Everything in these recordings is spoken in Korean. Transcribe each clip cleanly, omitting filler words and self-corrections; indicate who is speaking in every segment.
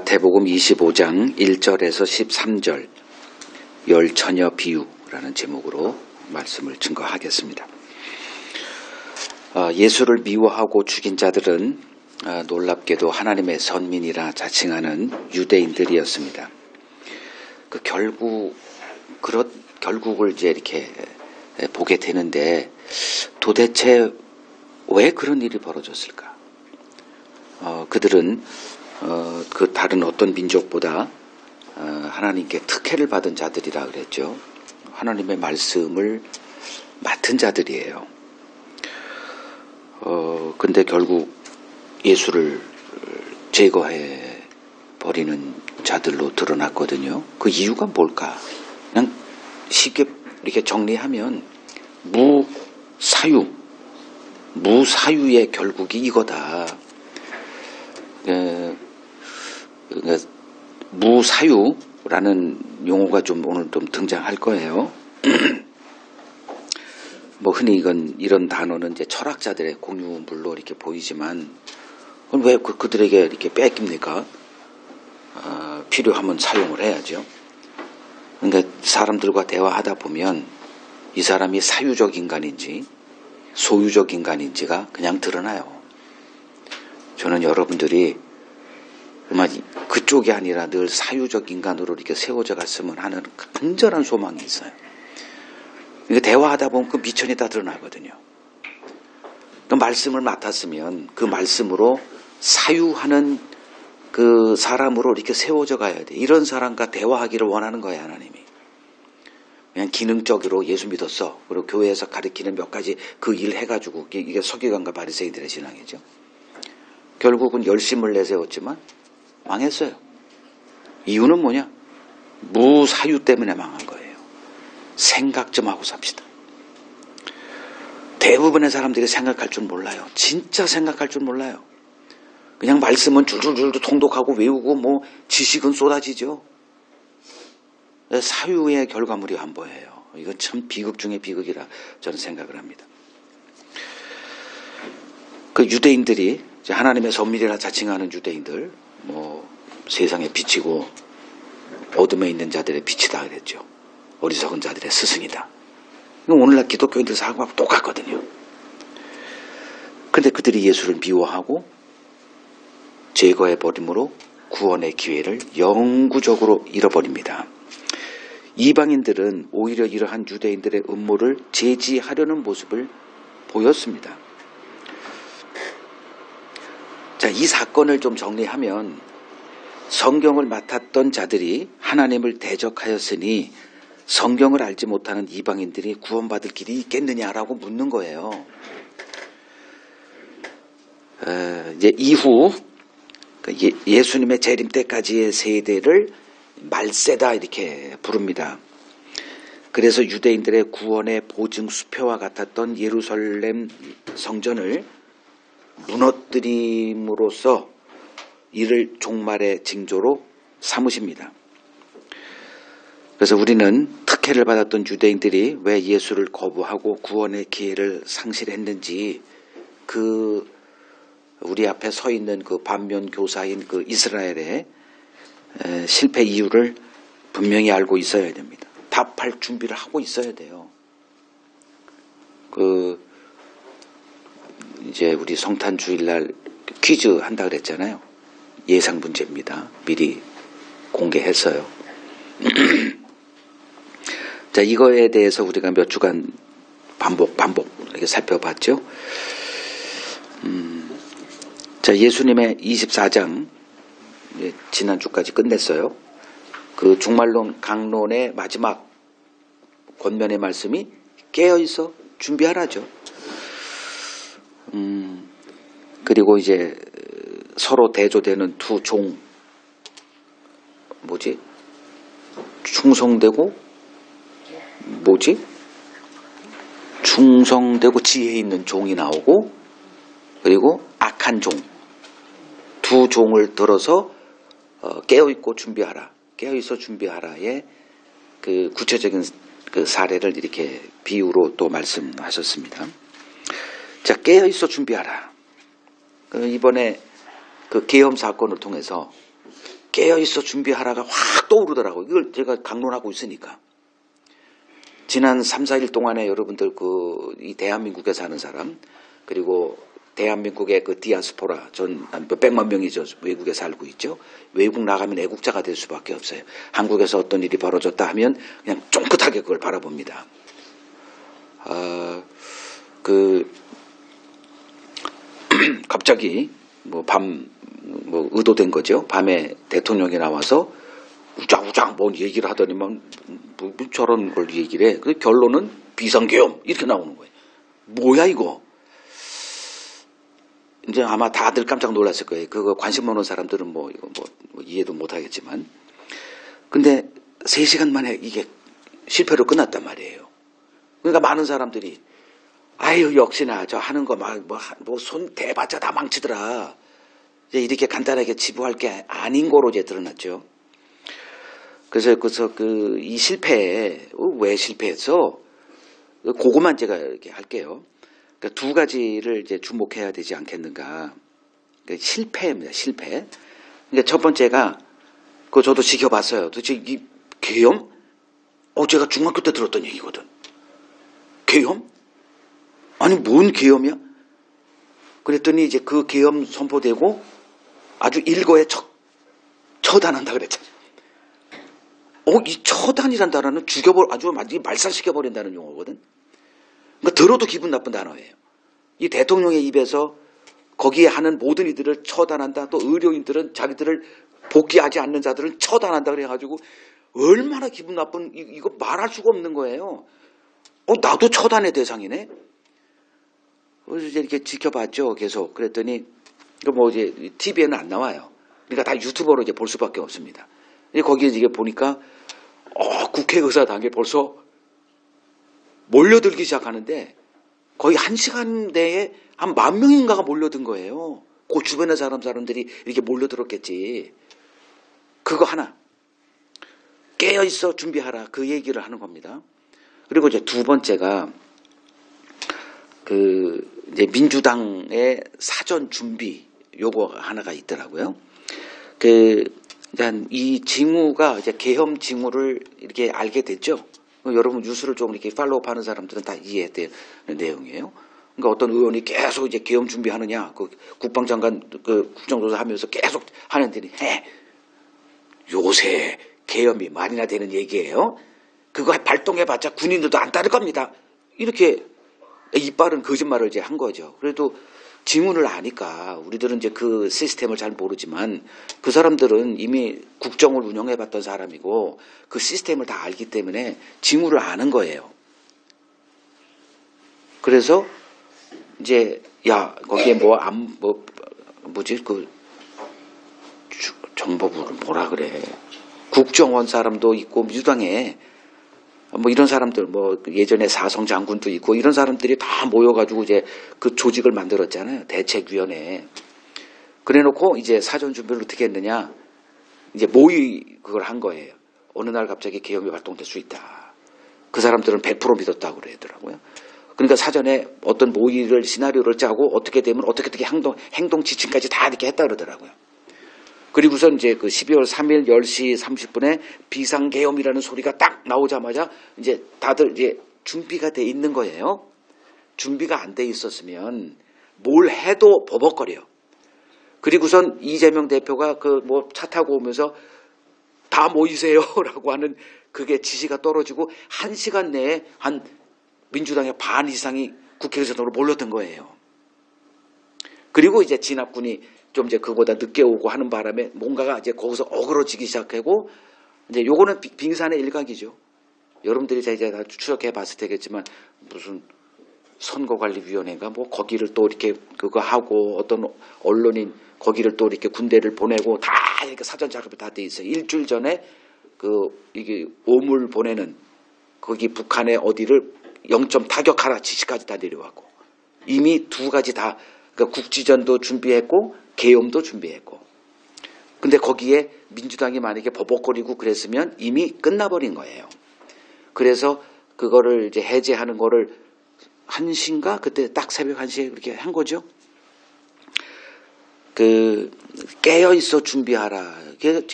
Speaker 1: 마태복음 25장 1절에서 13절 열 처녀 비유라는 제목으로 말씀을 증거하겠습니다. 예수를 미워하고 죽인 자들은 놀랍게도 하나님의 선민이라 자칭하는 유대인들이었습니다. 결국을 이제 이렇게 보게 되는데 도대체 왜 그런 일이 벌어졌을까? 그들은 그 다른 어떤 민족보다 하나님께 특혜를 받은 자들이라 그랬죠. 하나님의 말씀을 맡은 자들이에요. 근데 결국 예수를 제거해 버리는 자들로 드러났거든요. 그 이유가 뭘까? 그냥 쉽게 이렇게 정리하면 무사유의 결국이 이거다. 그러니까 무사유라는 용어가 오늘 좀 등장할 거예요. 흔히 이런 단어는 이제 철학자들의 공유물로 이렇게 보이지만, 왜 그들에게 이렇게 뺏깁니까? 필요하면 사용을 해야죠. 그러니까 사람들과 대화하다 보면 이 사람이 사유적 인간인지 소유적 인간인지가 그냥 드러나요. 저는 여러분들이 그쪽이 아니라 늘 사유적 인간으로 이렇게 세워져 갔으면 하는 간절한 소망이 있어요. 그러니까 대화하다 보면 그 미천이 다 드러나거든요. 그 말씀을 맡았으면 그 말씀으로 사유하는 그 사람으로 이렇게 세워져 가야 돼. 이런 사람과 대화하기를 원하는 거예요, 하나님이. 그냥 기능적으로 예수 믿었어. 그리고 교회에서 가르치는 몇 가지 그 일 해가지고, 이게 서기관과 바리새인들의 신앙이죠. 결국은 열심을 내세웠지만 망했어요. 이유는 뭐냐? 무사유 때문에 망한 거예요. 생각 좀 하고 삽시다. 대부분의 사람들이 생각할 줄 몰라요. 진짜 생각할 줄 몰라요. 그냥 말씀은 줄줄줄 통독하고 외우고 지식은 쏟아지죠. 사유의 결과물이 안 보여요. 이거 참 비극 중에 비극이라 저는 생각을 합니다. 그 유대인들이 하나님의 선민이라 자칭하는 유대인들, 세상에 빛이고 어둠에 있는 자들의 빛이다 그랬죠. 어리석은 자들의 스승이다. 오늘날 기독교인들 사고하고 똑같거든요. 그런데 그들이 예수를 미워하고 제거해버림으로 구원의 기회를 영구적으로 잃어버립니다. 이방인들은 오히려 이러한 유대인들의 음모를 제지하려는 모습을 보였습니다. 자, 이 사건을 좀 정리하면 성경을 맡았던 자들이 하나님을 대적하였으니 성경을 알지 못하는 이방인들이 구원받을 길이 있겠느냐라고 묻는 거예요. 이제 이후 예수님의 재림 때까지의 세대를 말세다 이렇게 부릅니다. 그래서 유대인들의 구원의 보증 수표와 같았던 예루살렘 성전을 무너뜨림으로써 이를 종말의 징조로 삼으십니다. 그래서 우리는 특혜를 받았던 유대인들이 왜 예수를 거부하고 구원의 기회를 상실했는지 우리 앞에 서 있는 그 반면 교사인 그 이스라엘의 실패 이유를 분명히 알고 있어야 됩니다. 답할 준비를 하고 있어야 돼요. 이제 우리 성탄 주일날 퀴즈 한다 그랬잖아요. 예상 문제입니다. 미리 공개했어요. 자, 이거에 대해서 우리가 몇 주간 반복 이렇게 살펴봤죠. 자, 예수님의 24장 지난주까지 끝냈어요. 그 종말론 강론의 마지막 권면의 말씀이 깨어있어 준비하라죠. 그리고 이제 서로 대조되는 두 종, 충성되고 지혜 있는 종이 나오고, 그리고 악한 종, 두 종을 들어서 깨어있고 준비하라, 깨어있어 준비하라의 그 구체적인 그 사례를 이렇게 비유로 또 말씀하셨습니다. 자, 깨어있어 준비하라. 이번에 그 계엄 사건을 통해서 깨어있어 준비하라가 확 떠오르더라고요. 이걸 제가 강론하고 있으니까. 지난 3, 4일 동안에 여러분들 이 대한민국에 사는 사람, 그리고 대한민국의 그 디아스포라, 몇 백만 명이 외국에 살고 있죠. 외국 나가면 애국자가 될 수밖에 없어요. 한국에서 어떤 일이 벌어졌다 하면 그냥 쫑긋하게 그걸 바라봅니다. 갑자기 의도된 거죠. 밤에 대통령이 나와서 우작우작 뭔 얘기를 하더니만 뭐 저런 걸 얘기를 해. 그 결론은 비상계엄 이렇게 나오는 거예요. 뭐야 이거? 이제 아마 다들 깜짝 놀랐을 거예요. 그거 관심 많은 사람들은 이거 이해도 못 하겠지만. 근데 3시간 만에 이게 실패로 끝났단 말이에요. 그러니까 많은 사람들이 아유 역시나 저 하는 거 손 대봤자 다 망치더라. 이제 이렇게 간단하게 지부할 게 아닌 거로 이제 드러났죠. 그래서 이 실패에 왜 실패했어? 그거만 제가 이렇게 할게요. 그러니까 2가지를 이제 주목해야 되지 않겠는가. 그러니까 실패입니다. 실패. 그러니까 첫 번째가 그거 저도 지켜봤어요. 도대체 이 계엄? 제가 중학교 때 들었던 얘기거든. 계엄? 아니 뭔 계엄이야? 그랬더니 이제 그 계엄 선포되고 아주 일거에 처단한다 그랬잖아요. 이 처단이란 단어는 아주 완전히 말살시켜버린다는 용어거든. 그러니까 들어도 기분 나쁜 단어예요. 이 대통령의 입에서 거기에 하는 모든 이들을 처단한다. 또 의료인들은 자기들을 복귀하지 않는 자들은 처단한다 그래가지고 얼마나 기분 나쁜 이거 말할 수가 없는 거예요. 나도 처단의 대상이네. 그래서 이렇게 지켜봤죠. 계속. 그랬더니 이제 TV에는 안 나와요. 그러니까 다 유튜버로 이제 볼 수밖에 없습니다. 거기에 이게 보니까 국회의사당에 벌써 몰려들기 시작하는데 거의 1시간 내에 한 10,000명인가가 몰려든 거예요. 그 주변의 사람들이 이렇게 몰려들었겠지. 그거 하나. 깨어있어 준비하라. 그 얘기를 하는 겁니다. 그리고 이제 2번째가 이제 민주당의 사전 준비 요거 하나가 있더라고요. 이 징후가 이제 계엄 징후를 이렇게 알게 됐죠. 여러분 뉴스를 좀 이렇게 팔로우하는 사람들은 다 이해되는 내용이에요. 그러니까 어떤 의원이 계속 이제 계엄 준비하느냐, 국방장관 국정조사 하면서 계속 하는데 요새 계엄이 말이나 되는 얘기예요. 그거 발동해봤자 군인들도 안 따를 겁니다. 이렇게 이빨은 거짓말을 이제 한 거죠. 그래도 징후를 아니까 우리들은 이제 그 시스템을 잘 모르지만 그 사람들은 이미 국정을 운영해봤던 사람이고 그 시스템을 다 알기 때문에 징후를 아는 거예요. 그래서 이제 거기에 정보부를 뭐라 그래. 국정원 사람도 있고 민주당에 이런 사람들 예전에 사성 장군도 있고 이런 사람들이 다 모여가지고 이제 그 조직을 만들었잖아요. 대책위원회. 그래놓고 이제 사전 준비를 어떻게 했느냐. 이제 그걸 한 거예요. 어느 날 갑자기 계엄이 발동될 수 있다. 그 사람들은 100% 믿었다고 그러더라고요. 그러니까 사전에 어떤 시나리오를 짜고 어떻게 되면 어떻게 행동 지침까지 다 이렇게 했다 그러더라고요. 그리고선 이제 12월 3일 10시 30분에 비상계엄이라는 소리가 딱 나오자마자 이제 다들 이제 준비가 돼 있는 거예요. 준비가 안 돼 있었으면 뭘 해도 버벅거려. 그리고선 이재명 대표가 차 타고 오면서 다 모이세요라고 하는 그게 지시가 떨어지고 1시간 내에 한 민주당의 반 이상이 국회의사당으로 몰려든 거예요. 그리고 이제 진압군이 좀 이제 그보다 늦게 오고 하는 바람에 뭔가가 이제 거기서 어그러지기 시작하고 이제 요거는 빙산의 일각이죠. 여러분들이 이제 다 추적해 봤을 테겠지만 무슨 선거관리위원회인가 거기를 또 이렇게 그거 하고 어떤 언론인 거기를 또 이렇게 군대를 보내고 다 이렇게 사전 작업이 다 돼 있어요. 일주일 전에 이게 오물 보내는 거기 북한의 어디를 0점 타격하라 지시까지 다 내려왔고 이미 2가지 다 그러니까 국지전도 준비했고 계엄도 준비했고 근데 거기에 민주당이 만약에 버벅거리고 그랬으면 이미 끝나버린 거예요. 그래서 그거를 이제 해제하는 거를 1시인가 그때 딱 새벽 1시에 그렇게 한 거죠. 깨어 있어 준비하라.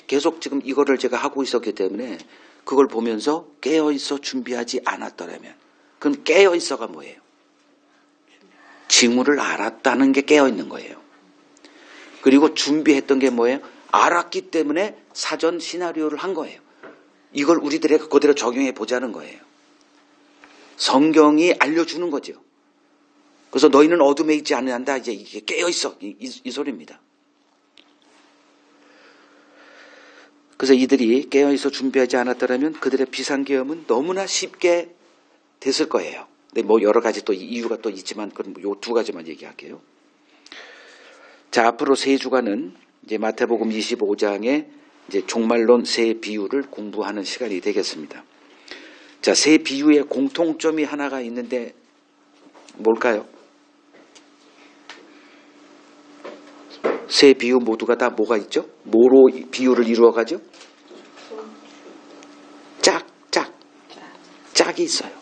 Speaker 1: 계속 지금 이거를 제가 하고 있었기 때문에 그걸 보면서 깨어 있어 준비하지 않았더라면, 그럼 깨어 있어가 뭐예요? 징후를 알았다는 게 깨어 있는 거예요. 그리고 준비했던 게 뭐예요? 알았기 때문에 사전 시나리오를 한 거예요. 이걸 우리들에게 그대로 적용해 보자는 거예요. 성경이 알려주는 거죠. 그래서 너희는 어둠에 있지 않는다. 이제 이게 깨어 있어. 이 소리입니다. 그래서 이들이 깨어 있어 준비하지 않았더라면 그들의 비상계엄은 너무나 쉽게 됐을 거예요. 근데 뭐 여러 가지 또 이유가 또 있지만 그럼 요 두 가지만 얘기할게요. 자, 앞으로 세 주간은 이제 마태복음 25장의 이제 종말론 세 비유를 공부하는 시간이 되겠습니다. 자, 세 비유의 공통점이 하나가 있는데 뭘까요? 세 비유 모두가 다 뭐가 있죠? 뭐로 비유를 이루어가죠? 짝이 있어요.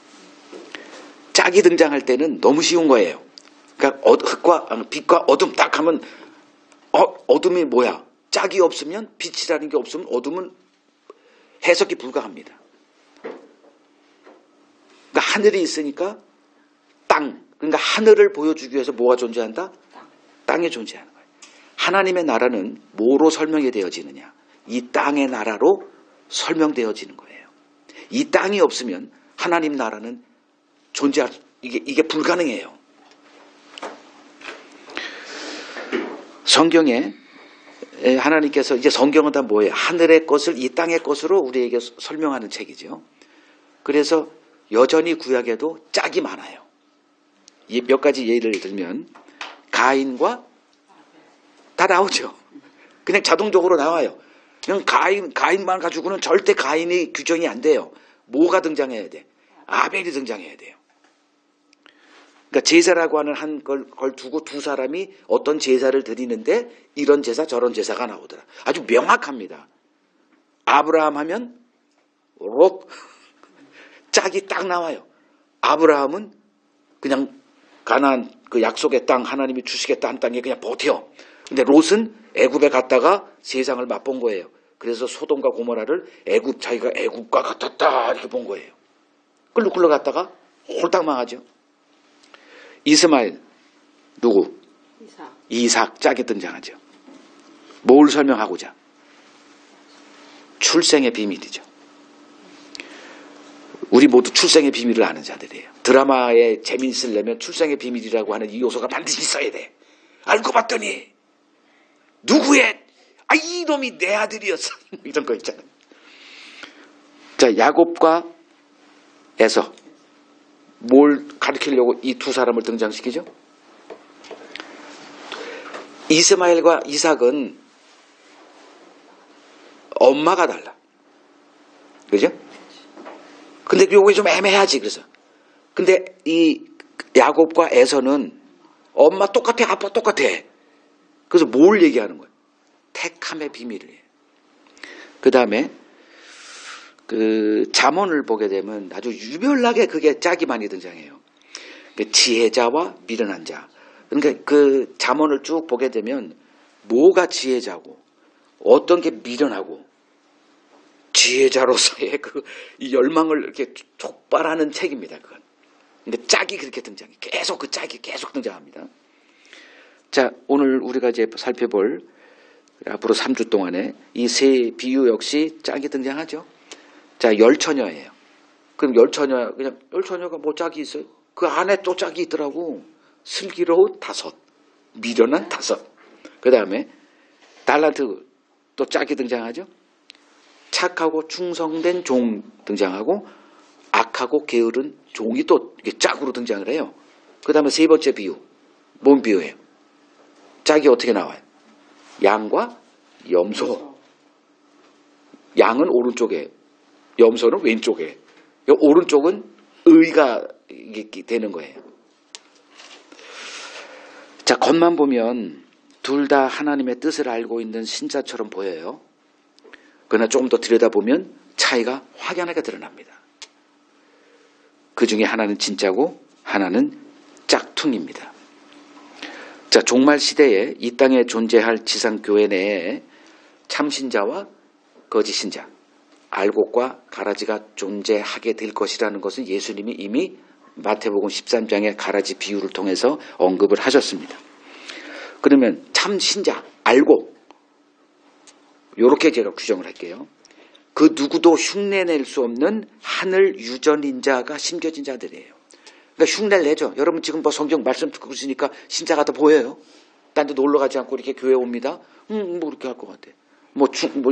Speaker 1: 짝이 등장할 때는 너무 쉬운 거예요. 그러니까 빛과 어둠 딱 하면 어둠이 뭐야? 짝이 없으면, 빛이라는 게 없으면 어둠은 해석이 불가합니다. 그러니까 하늘이 있으니까 그러니까 하늘을 보여주기 위해서 뭐가 존재한다? 땅이 존재하는 거예요. 하나님의 나라는 뭐로 설명이 되어지느냐? 이 땅의 나라로 설명되어지는 거예요. 이 땅이 없으면 하나님 나라는 이게 불가능해요. 성경에 하나님께서 이제 성경은 다 뭐예요? 하늘의 것을 이 땅의 것으로 우리에게 설명하는 책이죠. 그래서 여전히 구약에도 짝이 많아요. 몇 가지 예를 들면 가인과 다 나오죠. 그냥 자동적으로 나와요. 그냥 가인만 가지고는 절대 가인이 규정이 안 돼요. 뭐가 등장해야 돼? 아벨이 등장해야 돼요. 그러니까 제사라고 하는 걸 두고 두 사람이 어떤 제사를 드리는데 이런 제사 저런 제사가 나오더라. 아주 명확합니다. 아브라함 하면 롯 짝이 딱 나와요. 아브라함은 그냥 가나안 그 약속의 땅 하나님이 주시겠다는 땅에 그냥 버텨. 근데 롯은 애굽에 갔다가 세상을 맛본 거예요. 그래서 소돔과 고모라를 자기가 애굽과 같았다 이렇게 본 거예요. 끌로 갔다가 홀딱 망하죠. 이스마엘 누구? 이삭 짝이 등장하죠. 뭘 설명하고자? 출생의 비밀이죠. 우리 모두 출생의 비밀을 아는 자들이에요. 드라마에 재미있으려면 출생의 비밀이라고 하는 이 요소가 반드시 있어야 돼. 알고 봤더니 누구의 이놈이 내 아들이었어. 이런 거 있잖아요. 자, 야곱과 에서 뭘 가르치려고 이 두 사람을 등장시키죠? 이스마엘과 이삭은 엄마가 달라. 그죠? 근데 요게 좀 애매하지, 그래서. 근데 이 야곱과 에서는 엄마 똑같아, 아빠 똑같아. 그래서 뭘 얘기하는 거예요? 택함의 비밀이에요. 그 다음에 잠언을 보게 되면 아주 유별나게 그게 짝이 많이 등장해요. 지혜자와 미련한 자. 그러니까 그 잠언을 쭉 보게 되면 뭐가 지혜자고 어떤 게 미련하고 지혜자로서의 이 열망을 이렇게 촉발하는 책입니다. 그건. 근데 짝이 그렇게 등장해. 계속 그 짝이 계속 등장합니다. 자, 오늘 우리가 이제 살펴볼 앞으로 3주 동안에 이 세 비유 역시 짝이 등장하죠. 자, 열처녀예요. 그럼 열처녀가 뭐 짝이 있어요? 그 안에 또 짝이 있더라고. 슬기로운 5, 미련한 5. 그 다음에 달란트 또 짝이 등장하죠. 착하고 충성된 종 등장하고 악하고 게으른 종이 또 짝으로 등장을 해요. 그 다음에 세 번째 비유. 뭔 비유예요? 짝이 어떻게 나와요? 양과 염소. 양은 오른쪽에, 염소는 왼쪽에. 오른쪽은 의가 되는 거예요. 자, 겉만 보면 둘 다 하나님의 뜻을 알고 있는 신자처럼 보여요. 그러나 조금 더 들여다보면 차이가 확연하게 드러납니다. 그 중에 하나는 진짜고 하나는 짝퉁입니다. 자, 종말 시대에 이 땅에 존재할 지상교회 내에 참신자와 거짓신자, 알곡과 가라지가 존재하게 될 것이라는 것은 예수님이 이미 마태복음 13장의 가라지 비유를 통해서 언급을 하셨습니다. 그러면 참신자, 알곡, 이렇게 제가 규정을 할게요. 그 누구도 흉내낼 수 없는 하늘 유전인자가 심겨진 자들이에요. 그러니까 흉내를 내죠. 여러분 지금 뭐 성경 말씀 듣고 그러시니까 신자가 다 보여요. 딴 데 놀러 가지 않고 이렇게 교회 옵니다. 뭐 그렇게 할 것 같아. 뭐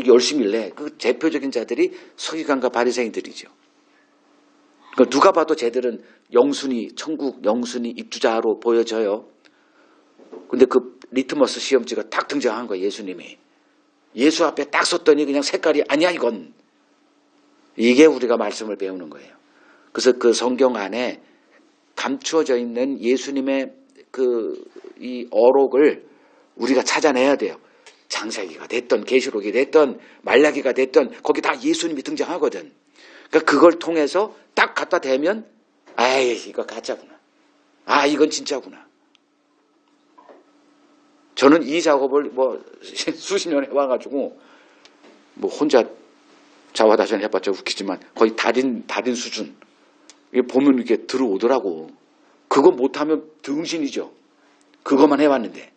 Speaker 1: 열심히 내. 그 대표적인 자들이 서기관과 바리새인들이죠. 그러니까 누가 봐도 쟤들은 영순위, 천국 영순위 입주자로 보여져요. 근데 그 리트머스 시험지가 딱 등장한 거예요. 예수님이. 예수 앞에 딱 섰더니 그냥 색깔이 아니야 이건. 이게 우리가 말씀을 배우는 거예요. 그래서 그 성경 안에 감추어져 있는 예수님의 이 어록을 우리가 찾아내야 돼요. 창세기가 됐던 계시록이 됐던 말라기가 됐던 거기 다 예수님이 등장하거든. 그러니까 그걸 통해서 딱 갖다 대면 아이 이거 가짜구나. 아 이건 진짜구나. 저는 이 작업을 뭐 수십 년 해와가지고 뭐 혼자 자화다전 해봤자 웃기지만 거의 달인 수준. 이게 보면 이렇게 들어오더라고. 그거 못하면 등신이죠. 그것만 해왔는데.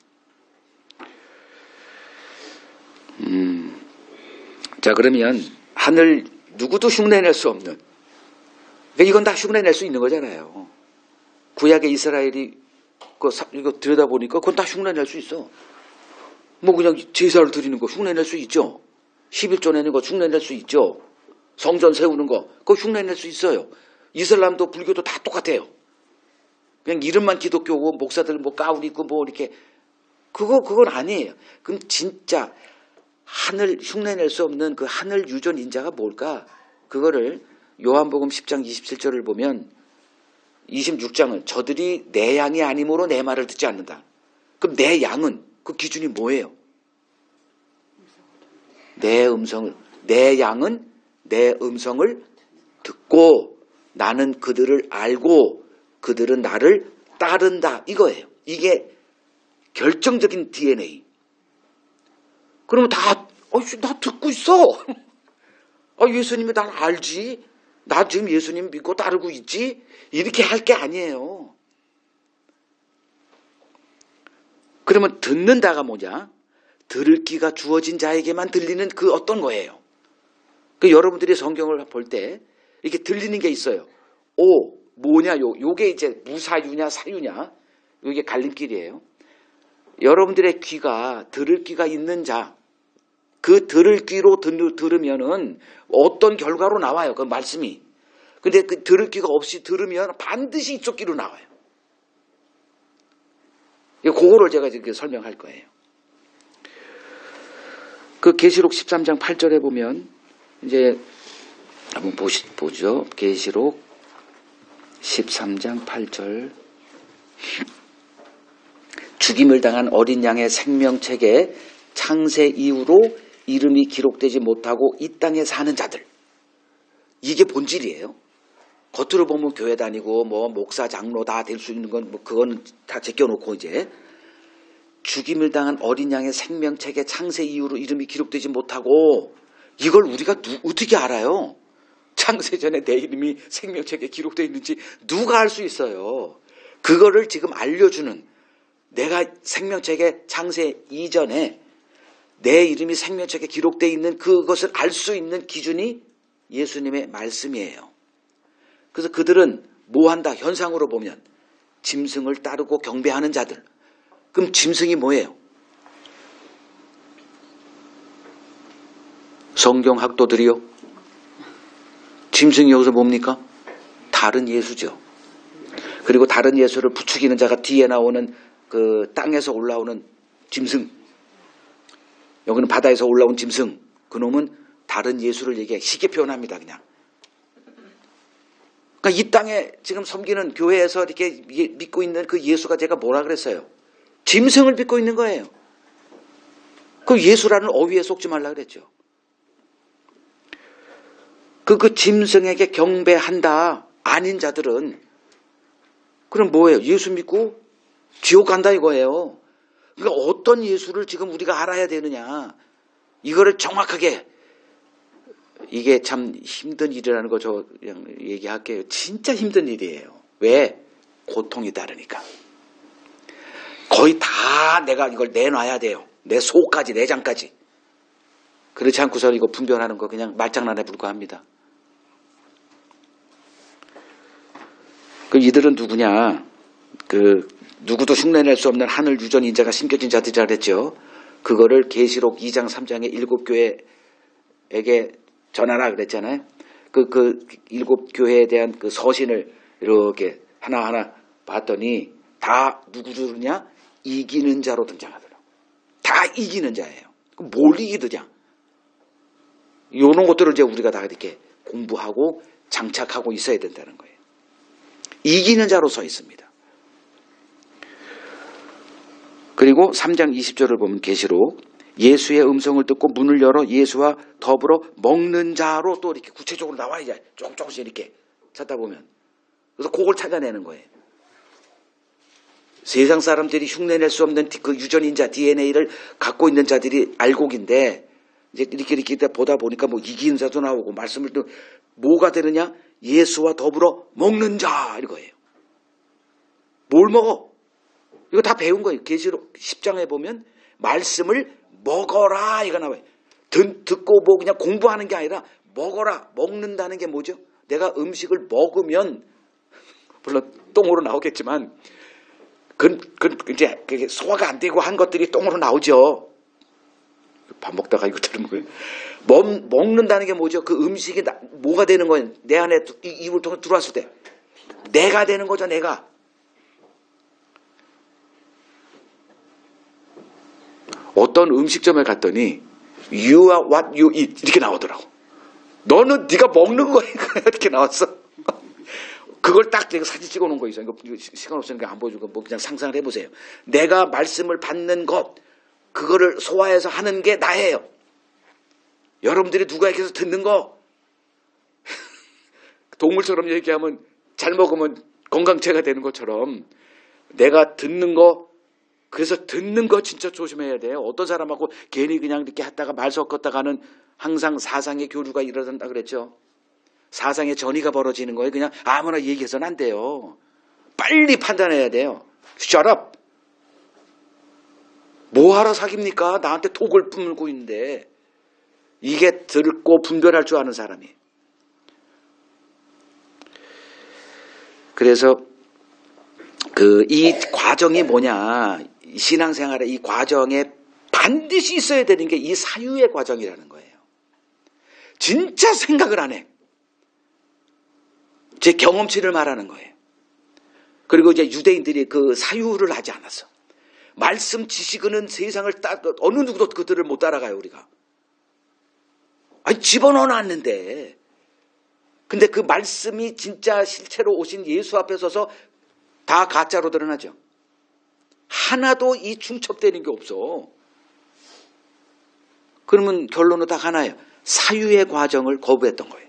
Speaker 1: 자 그러면 하늘 누구도 흉내낼 수 없는. 그러니까 이건 다 흉내낼 수 있는 거잖아요. 구약의 이스라엘이 이거 들여다보니까 그건 다 흉내낼 수 있어. 뭐 그냥 제사를 드리는 거 흉내낼 수 있죠. 11조 내는 거 흉내낼 수 있죠. 성전 세우는 거 그거 흉내낼 수 있어요. 이슬람도 불교도 다 똑같아요. 그냥 이름만 기독교고 목사들 뭐 가운 입고 뭐 이렇게 그건 아니에요. 그럼 진짜 하늘 흉내낼 수 없는 그 하늘 유전 인자가 뭘까? 그거를 요한복음 10장 27절을 보면 26장은 저들이 내 양이 아니므로 내 말을 듣지 않는다. 그럼 내 양은 그 기준이 뭐예요? 내 양은 내 음성을 듣고 나는 그들을 알고 그들은 나를 따른다 이거예요. 이게 결정적인 DNA. 그러면 나 듣고 있어. 예수님이 날 알지. 나 지금 예수님 믿고 따르고 있지. 이렇게 할 게 아니에요. 그러면 듣는다가 뭐냐? 들을 귀가 주어진 자에게만 들리는 그 어떤 거예요. 그 여러분들이 성경을 볼 때 이렇게 들리는 게 있어요. 뭐냐? 요게 이제 무사유냐 사유냐? 요게 갈림길이에요. 여러분들의 귀가 들을 귀가 있는 자, 그 들을 귀로 들으면은 어떤 결과로 나와요. 그 말씀이. 근데 그 들을 귀가 없이 들으면 반드시 이쪽 귀로 나와요. 그거를 제가 이렇게 설명할 거예요. 그 계시록 13장 8절에 보면 이제 한번 보죠. 계시록 13장 8절. 죽임을 당한 어린 양의 생명책에 창세 이후로 이름이 기록되지 못하고 이 땅에 사는 자들. 이게 본질이에요. 겉으로 보면 교회 다니고 뭐 목사 장로 다 될 수 있는 건 뭐 그건 다 제껴놓고 이제 죽임을 당한 어린 양의 생명책에 창세 이후로 이름이 기록되지 못하고 이걸 우리가 어떻게 알아요? 창세 전에 내 이름이 생명책에 기록되어 있는지 누가 알 수 있어요? 그거를 지금 알려주는 내가 생명책에 창세 이전에 내 이름이 생명책에 기록되어 있는 그것을 알 수 있는 기준이 예수님의 말씀이에요. 그래서 그들은 뭐 한다? 현상으로 보면 짐승을 따르고 경배하는 자들. 그럼 짐승이 뭐예요? 성경 학도들이요. 짐승이 여기서 뭡니까? 다른 예수죠. 그리고 다른 예수를 부추기는 자가 뒤에 나오는 그 땅에서 올라오는 짐승. 여기는 바다에서 올라온 짐승. 그놈은 다른 예수를 얘기해 쉽게 표현합니다. 그냥. 그러니까 이 땅에 지금 섬기는 교회에서 이렇게 믿고 있는 그 예수가 제가 뭐라 그랬어요? 짐승을 믿고 있는 거예요. 그 예수라는 어휘에 속지 말라 그랬죠. 그 짐승에게 경배한다 아닌 자들은 그럼 뭐예요? 예수 믿고 지옥 간다 이거예요. 그러니까 어떤 예수를 지금 우리가 알아야 되느냐. 이거를 정확하게, 이게 참 힘든 일이라는 거 저 그냥 얘기할게요. 진짜 힘든 일이에요. 왜? 고통이 따르니까. 거의 다 내가 이걸 내놔야 돼요. 내 속까지, 내장까지. 그렇지 않고서 이거 분별하는 거 그냥 말장난에 불과합니다. 그 이들은 누구냐? 누구도 흉내낼 수 없는 하늘 유전 인자가 심겨진 자들이라 그랬죠. 그거를 계시록 2장 3장의 7교회에게 전하라 그랬잖아요. 그 7교회에 대한 그 서신을 이렇게 하나하나 봤더니 다 누구 주느냐? 이기는 자로 등장하더라고요. 다 이기는 자예요. 그럼 뭘 이기느냐? 이런 것들을 이제 우리가 다 이렇게 공부하고 장착하고 있어야 된다는 거예요. 이기는 자로 서 있습니다. 그리고 3장 20절을 보면 계시록 예수의 음성을 듣고 문을 열어 예수와 더불어 먹는 자로 또 이렇게 구체적으로 나와야 돼. 조금씩 이렇게 찾다 보면. 그래서 그걸 찾아내는 거예요. 세상 사람들이 흉내낼 수 없는 그 유전인자 DNA를 갖고 있는 자들이 알곡인데 이제 이렇게 보다 보니까 뭐 이기는 자도 나오고 말씀을 또 뭐가 되느냐? 예수와 더불어 먹는 자 이거예요. 뭘 먹어? 이거 다 배운 거예요. 계시록 10장에 보면 말씀을 먹어라 이거 나와요. 듣고 뭐 그냥 공부하는 게 아니라 먹어라. 먹는다는 게 뭐죠? 내가 음식을 먹으면 물론 똥으로 나오겠지만 이제 그게 소화가 안 되고 한 것들이 똥으로 나오죠. 밥 먹다가 이거 들은 거예요. 먹는다는 게 뭐죠? 그 음식이 뭐가 되는 거예요? 내 안에 입을 통해 들어왔을 때 내가 되는 거죠. 내가. 어떤 음식점에 갔더니 You are what you eat 이렇게 나오더라고. 너는 네가 먹는 거야 이렇게 나왔어. 그걸 딱 내가 사진 찍어놓은 거 있어요. 이거 시간 없으니까 안 보여주고 뭐 그냥 상상을 해보세요. 내가 말씀을 받는 것 그거를 소화해서 하는 게 나예요. 여러분들이 누구에게서 듣는 거 동물처럼 얘기하면 잘 먹으면 건강체가 되는 것처럼 내가 듣는 거 그래서 듣는 거 진짜 조심해야 돼요. 어떤 사람하고 괜히 그냥 이렇게 했다가 말 섞었다가는 항상 사상의 교류가 일어난다 그랬죠. 사상의 전이가 벌어지는 거예요. 그냥 아무나 얘기해서는 안 돼요. 빨리 판단해야 돼요. Shut up. 뭐하러 사깁니까? 나한테 독을 품고 있는데. 이게 듣고 분별할 줄 아는 사람이. 그래서 이 과정이 뭐냐. 신앙생활의 이 과정에 반드시 있어야 되는 게 이 사유의 과정이라는 거예요. 진짜 생각을 안 해. 제 경험치를 말하는 거예요. 그리고 이제 유대인들이 그 사유를 하지 않았어. 말씀 지식은 세상을 어느 누구도 그들을 못 따라가요, 우리가. 아니, 집어넣어 놨는데. 근데 그 말씀이 진짜 실체로 오신 예수 앞에 서서 다 가짜로 드러나죠. 하나도 이 충첩되는 게 없어. 그러면 결론은 딱 하나예요. 사유의 과정을 거부했던 거예요.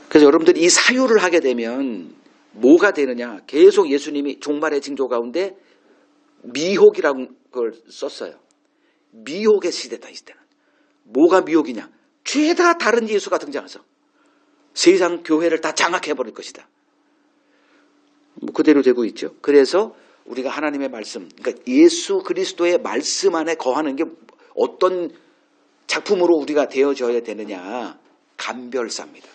Speaker 1: 그래서 여러분들이 이 사유를 하게 되면 뭐가 되느냐. 계속 예수님이 종말의 징조 가운데 미혹이라는 걸 썼어요. 미혹의 시대다, 이 시대는. 뭐가 미혹이냐. 죄다 다른 예수가 등장해서 세상 교회를 다 장악해버릴 것이다. 뭐 그대로 되고 있죠. 그래서 우리가 하나님의 말씀, 그러니까 예수 그리스도의 말씀 안에 거하는 게 어떤 작품으로 우리가 되어져야 되느냐. 감별사입니다.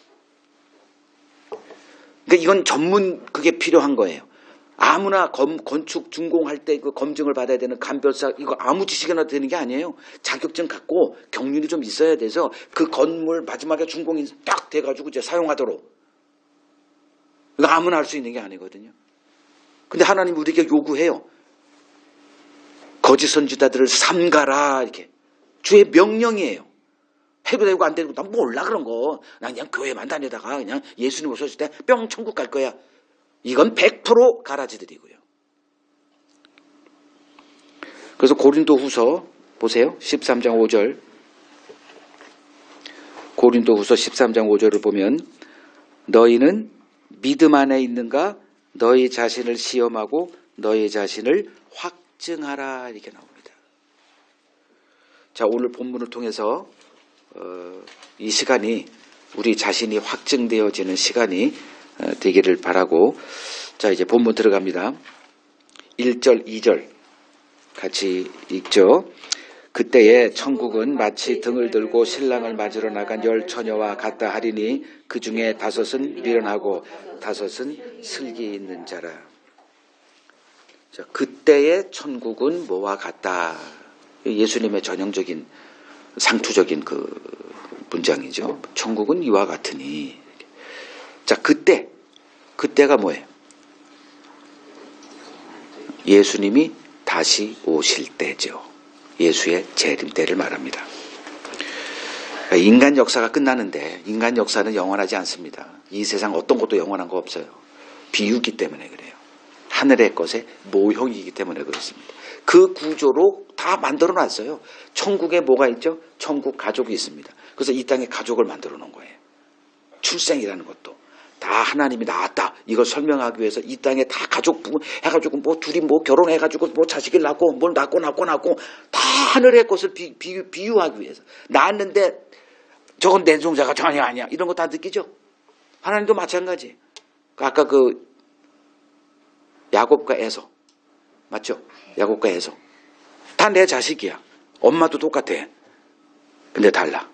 Speaker 1: 그러니까 이건 전문 그게 필요한 거예요. 아무나 건축 준공할 때 그 검증을 받아야 되는 감별사 이거 아무 지식이나 되는 게 아니에요. 자격증 갖고 경륜이 좀 있어야 돼서 그 건물 마지막에 준공이 딱 돼가지고 이제 사용하도록. 이거 아무나 할 수 있는 게 아니거든요. 근데 하나님 우리에게 요구해요. 거짓 선지자들을 삼가라 이렇게. 주의 명령이에요. 해도 되고 안 되고 난 몰라 그런 거. 난 그냥 교회만 다니다가 그냥 예수님 오셨을 때 뿅 천국 갈 거야. 이건 100% 가라지들이고요. 그래서 고린도후서 보세요. 13장 5절. 고린도후서 13장 5절을 보면 너희는 믿음 안에 있는가 너희 자신을 시험하고 너의 자신을 확증하라 이렇게 나옵니다. 자, 오늘 본문을 통해서 이 시간이 우리 자신이 확증되어지는 시간이 되기를 바라고, 자 이제 본문 들어갑니다. 1절 2절 같이 읽죠. 그때에 천국은 마치 등을 들고 신랑을 맞으러 나간 10 처녀와 같다 하리니 그 중에 5은 미련하고 5은 슬기 있는 자라. 자, 그때의 천국은 뭐와 같다. 예수님의 전형적인 상투적인 그 문장이죠. 천국은 이와 같으니. 자, 그때가 뭐예요? 예수님이 다시 오실 때죠. 예수의 재림 때를 말합니다. 인간 역사가 끝나는데 인간 역사는 영원하지 않습니다. 이 세상 어떤 것도 영원한 거 없어요. 비유기 때문에 그래요. 하늘의 것의 모형이기 때문에 그렇습니다. 그 구조로 다 만들어 놨어요. 천국에 뭐가 있죠? 천국 가족이 있습니다. 그래서 이 땅에 가족을 만들어 놓은 거예요. 출생이라는 것도 다 하나님이 낳았다. 이걸 설명하기 위해서 이 땅에 다 가족 해가지고 뭐 둘이 뭐 결혼해가지고 뭐 자식을 낳고 뭘 낳고 다 하늘의 것을 비유하기 위해서 낳았는데 저건 내 종자가 전혀 아니야. 이런 거 다 느끼죠? 하나님도 마찬가지. 아까 그 야곱과 에서 맞죠? 야곱과 에서 다 내 자식이야. 엄마도 똑같아. 근데 달라.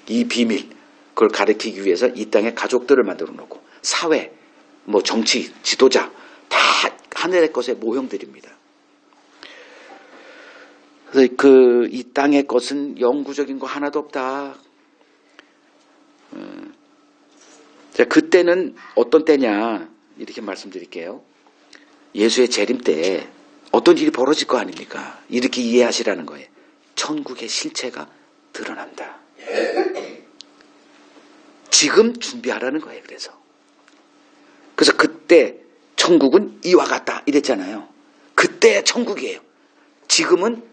Speaker 1: 이 비밀 그걸 가르치기 위해서 이 땅에 가족들을 만들어 놓고 사회, 뭐 정치, 지도자 다 하늘의 것의 모형들입니다. 그래서 이 땅의 것은 영구적인 거 하나도 없다. 자, 그때는 어떤 때냐 이렇게 말씀드릴게요. 예수의 재림 때 어떤 일이 벌어질 거 아닙니까? 이렇게 이해하시라는 거예요. 천국의 실체가 드러난다. 지금 준비하라는 거예요. 그래서 그때 천국은 이와 같다 이랬잖아요. 그때 천국이에요. 지금은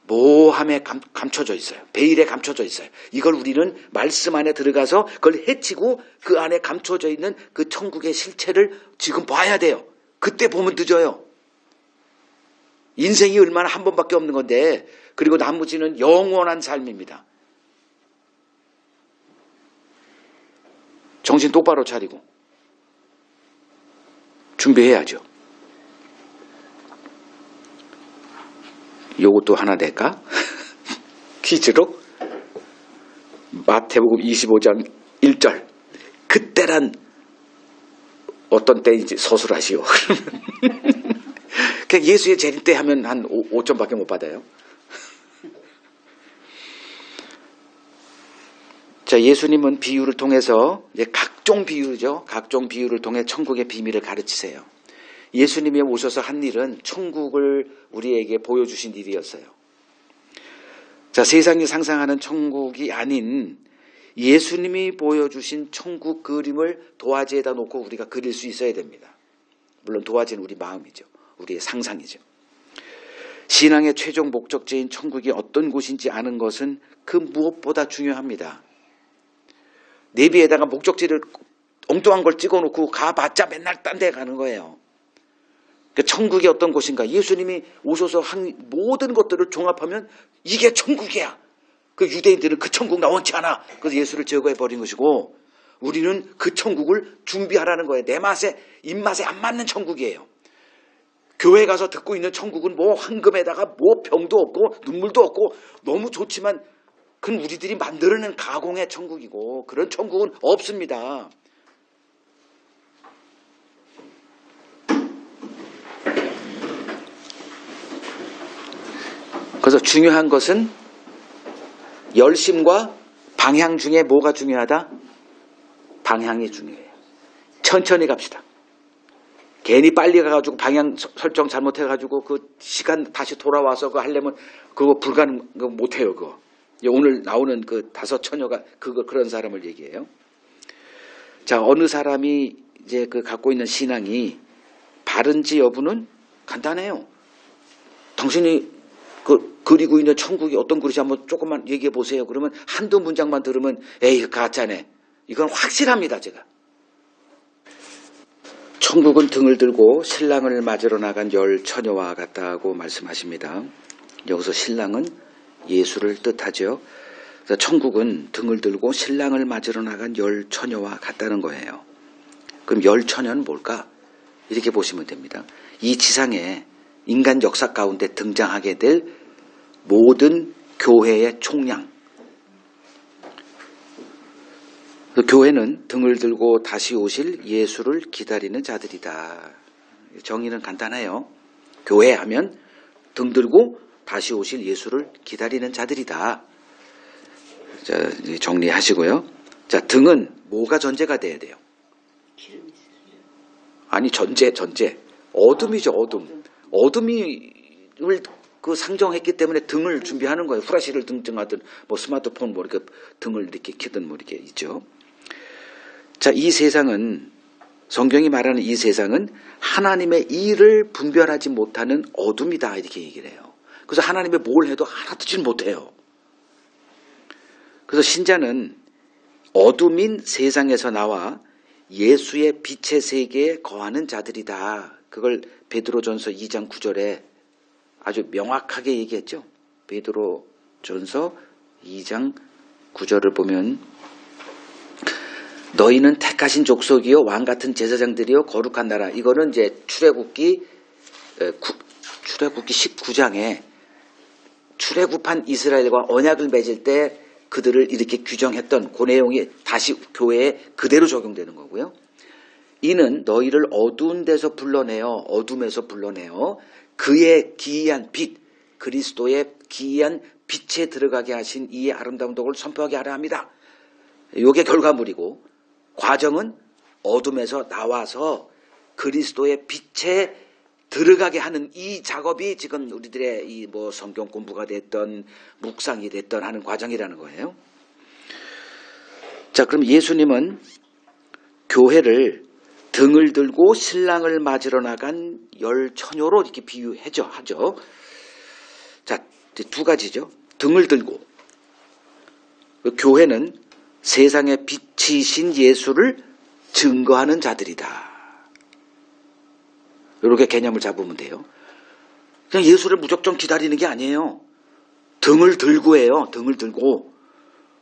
Speaker 1: 모함에 감춰져 있어요. 베일에 감춰져 있어요. 이걸 우리는 말씀 안에 들어가서 그걸 헤치고 그 안에 감춰져 있는 그 천국의 실체를 지금 봐야 돼요. 그때 보면 늦어요. 인생이 얼마나 한 번밖에 없는 건데, 그리고 나머지는 영원한 삶입니다. 정신 똑바로 차리고 준비해야죠. 요것도 하나 낼까? 퀴즈로 마태복음 25장 1절 그때란 어떤 때인지 서술하시오. 그냥 예수의 재림 때 하면 한 5점밖에 못 받아요. 자, 예수님은 비유를 통해서 이제 각종 비유죠. 각종 비유를 통해 천국의 비밀을 가르치세요. 예수님이 오셔서 한 일은 천국을 우리에게 보여주신 일이었어요. 자, 세상이 상상하는 천국이 아닌 예수님이 보여주신 천국 그림을 도화지에다 놓고 우리가 그릴 수 있어야 됩니다. 물론 도화지는 우리 마음이죠. 우리의 상상이죠. 신앙의 최종 목적지인 천국이 어떤 곳인지 아는 것은 그 무엇보다 중요합니다. 내비에다가 목적지를 엉뚱한 걸 찍어놓고 가봤자 맨날 딴 데 가는 거예요. 그러니까 천국이 어떤 곳인가? 예수님이 오셔서 한 모든 것들을 종합하면 이게 천국이야. 그 유대인들은 그 천국 나 원치 않아. 그래서 예수를 제거해버린 것이고 우리는 그 천국을 준비하라는 거예요. 내 맛에 입맛에 안 맞는 천국이에요. 교회 가서 듣고 있는 천국은 뭐 황금에다가 뭐 병도 없고 눈물도 없고 너무 좋지만 그건 우리들이 만들어낸 가공의 천국이고 그런 천국은 없습니다. 그래서 중요한 것은 열심과 방향 중에 뭐가 중요하다? 방향이 중요해요. 천천히 갑시다. 괜히 빨리 가가지고 방향 설정 잘못해가지고 그 시간 다시 돌아와서 그거 하려면 그거 불가능, 그거 못해요, 그거. 오늘 나오는 그 5 처녀가 그런 사람을 얘기해요. 자, 어느 사람이 이제 그 갖고 있는 신앙이 바른지 여부는 간단해요. 당신이 그리고 있는 천국이 어떤 그릇이 한번 조금만 얘기해 보세요. 그러면 한두 문장만 들으면 에이 가짜네. 이건 확실합니다. 제가. 천국은 등을 들고 신랑을 맞으러 나간 열 처녀와 같다고 말씀하십니다. 여기서 신랑은 예수를 뜻하죠. 천국은 등을 들고 신랑을 맞으러 나간 열 처녀와 같다는 거예요. 그럼 열 처녀는 뭘까? 이렇게 보시면 됩니다. 이 지상에 인간 역사 가운데 등장하게 될 모든 교회의 총량. 교회는 등을 들고 다시 오실 예수를 기다리는 자들이다. 정의는 간단해요. 교회 하면 등 들고 다시 오실 예수를 기다리는 자들이다. 자, 정리하시고요. 자, 등은 뭐가 전제가 돼야 돼요? 아니, 전제. 어둠이죠, 어둠. 어둠을 상정했기 때문에 등을 준비하는 거예요. 후라시를 등등하든, 스마트폰 이렇게 등을 이렇게 켜든 이렇게 있죠. 자, 이 세상은, 성경이 말하는 이 세상은 하나님의 일을 분별하지 못하는 어둠이다. 이렇게 얘기를 해요. 그래서 하나님의 뭘 해도 알아듣지는 못해요. 그래서 신자는 어둠인 세상에서 나와 예수의 빛의 세계에 거하는 자들이다. 그걸 베드로전서 2장 9절에 아주 명확하게 얘기했죠. 베드로전서 2장 9절을 보면 너희는 택하신 족속이요 왕 같은 제사장들이요 거룩한 나라. 이거는 이제 출애굽기 19장에 출애굽한 이스라엘과 언약을 맺을 때 그들을 이렇게 규정했던 그 내용이 다시 교회에 그대로 적용되는 거고요. 이는 너희를 어두운 데서 불러내어 어둠에서 불러내어 그의 기이한 빛 그리스도의 기이한 빛에 들어가게 하신 이 아름다운 복을 선포하게 하려 합니다. 이게 결과물이고 과정은 어둠에서 나와서 그리스도의 빛에 들어가게 하는 이 작업이 지금 우리들의 이 성경 공부가 됐던 묵상이 됐던 하는 과정이라는 거예요. 자, 그럼 예수님은 교회를 등을 들고 신랑을 맞으러 나간 열 처녀로 이렇게 하죠. 자, 두 가지죠. 등을 들고 교회는 세상의 빛이신 예수를 증거하는 자들이다. 이렇게 개념을 잡으면 돼요. 그냥 예수를 무조건 기다리는 게 아니에요. 등을 들고 해요. 등을 들고.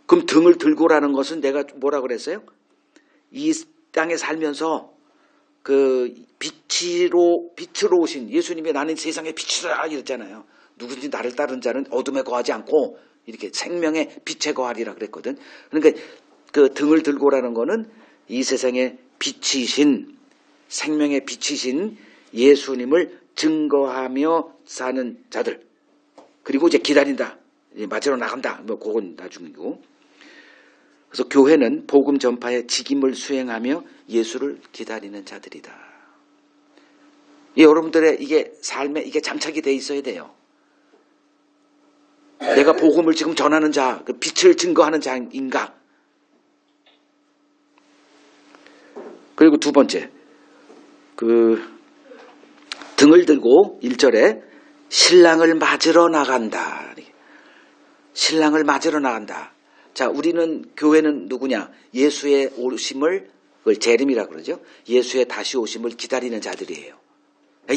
Speaker 1: 그럼 등을 들고라는 것은 내가 뭐라 그랬어요? 이 땅에 살면서 그 빛으로 오신 예수님이 나는 세상의 빛이라 이랬잖아요. 누구든지 나를 따르는 자는 어둠에 거하지 않고 이렇게 생명의 빛에 거하리라 그랬거든. 그러니까 그 등을 들고라는 거는 이 세상의 빛이신 생명의 빛이신 예수님을 증거하며 사는 자들. 그리고 이제 기다린다. 맞으러 나간다. 그건 나중이고. 그래서 교회는 복음 전파의 직임을 수행하며 예수를 기다리는 자들이다. 여러분들의 이게 삶에 이게 장착이 돼 있어야 돼요. 내가 복음을 지금 전하는 자, 그 빛을 증거하는 자인가? 그리고 두 번째, 등을 들고 1절에 신랑을 맞으러 나간다. 신랑을 맞으러 나간다. 자, 우리는 교회는 누구냐? 예수의 오심을 그걸 재림이라 그러죠. 예수의 다시 오심을 기다리는 자들이에요.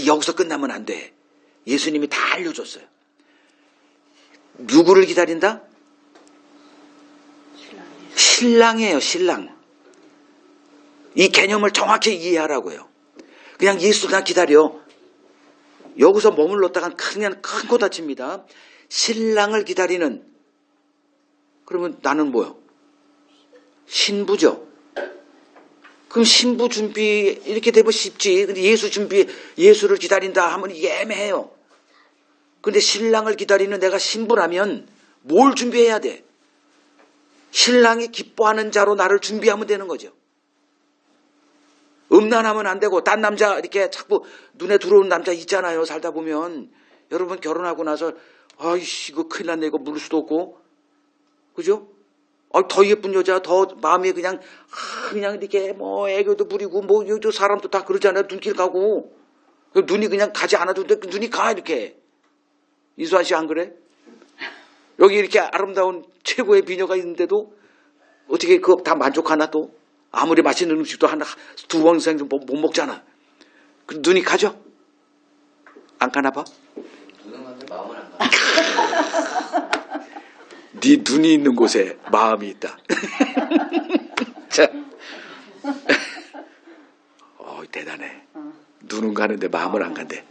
Speaker 1: 여기서 끝나면 안 돼. 예수님이 다 알려줬어요. 누구를 기다린다? 신랑이에요. 신랑. 이 개념을 정확히 이해하라고요. 그냥 예수나 기다려. 여기서 머물렀다간 그냥 큰 거 다칩니다. 신랑을 기다리는. 그러면 나는 뭐요? 신부죠. 그럼 신부 준비 이렇게 되면 쉽지. 근데 예수를 기다린다 하면 이게 애매해요. 근데 신랑을 기다리는 내가 신부라면 뭘 준비해야 돼? 신랑이 기뻐하는 자로 나를 준비하면 되는 거죠. 음란하면 안 되고 딴 남자 이렇게 자꾸 눈에 들어오는 남자 있잖아요. 살다 보면. 여러분 결혼하고 나서 아이씨 이거 큰일 났네. 이거 물을 수도 없고. 그죠? 더 예쁜 여자 더 마음이 그냥 이렇게 애교도 부리고 요 사람도 다 그러잖아요. 눈길 가고. 눈이 그냥 가지 않아도 돼. 눈이 가 이렇게. 이수환 씨 안 그래? 여기 이렇게 아름다운 최고의 비녀가 있는데도 어떻게 그거 다 만족하나 또? 아무리 맛있는 음식도 두 번 이상 못 먹잖아. 그 눈이 가죠? 안 가나 봐?
Speaker 2: 눈은 가는데 마음은 안 가.
Speaker 1: 네 눈이 있는 곳에 마음이 있다. 자, 대단해. 눈은 가는데 마음은 안 간대.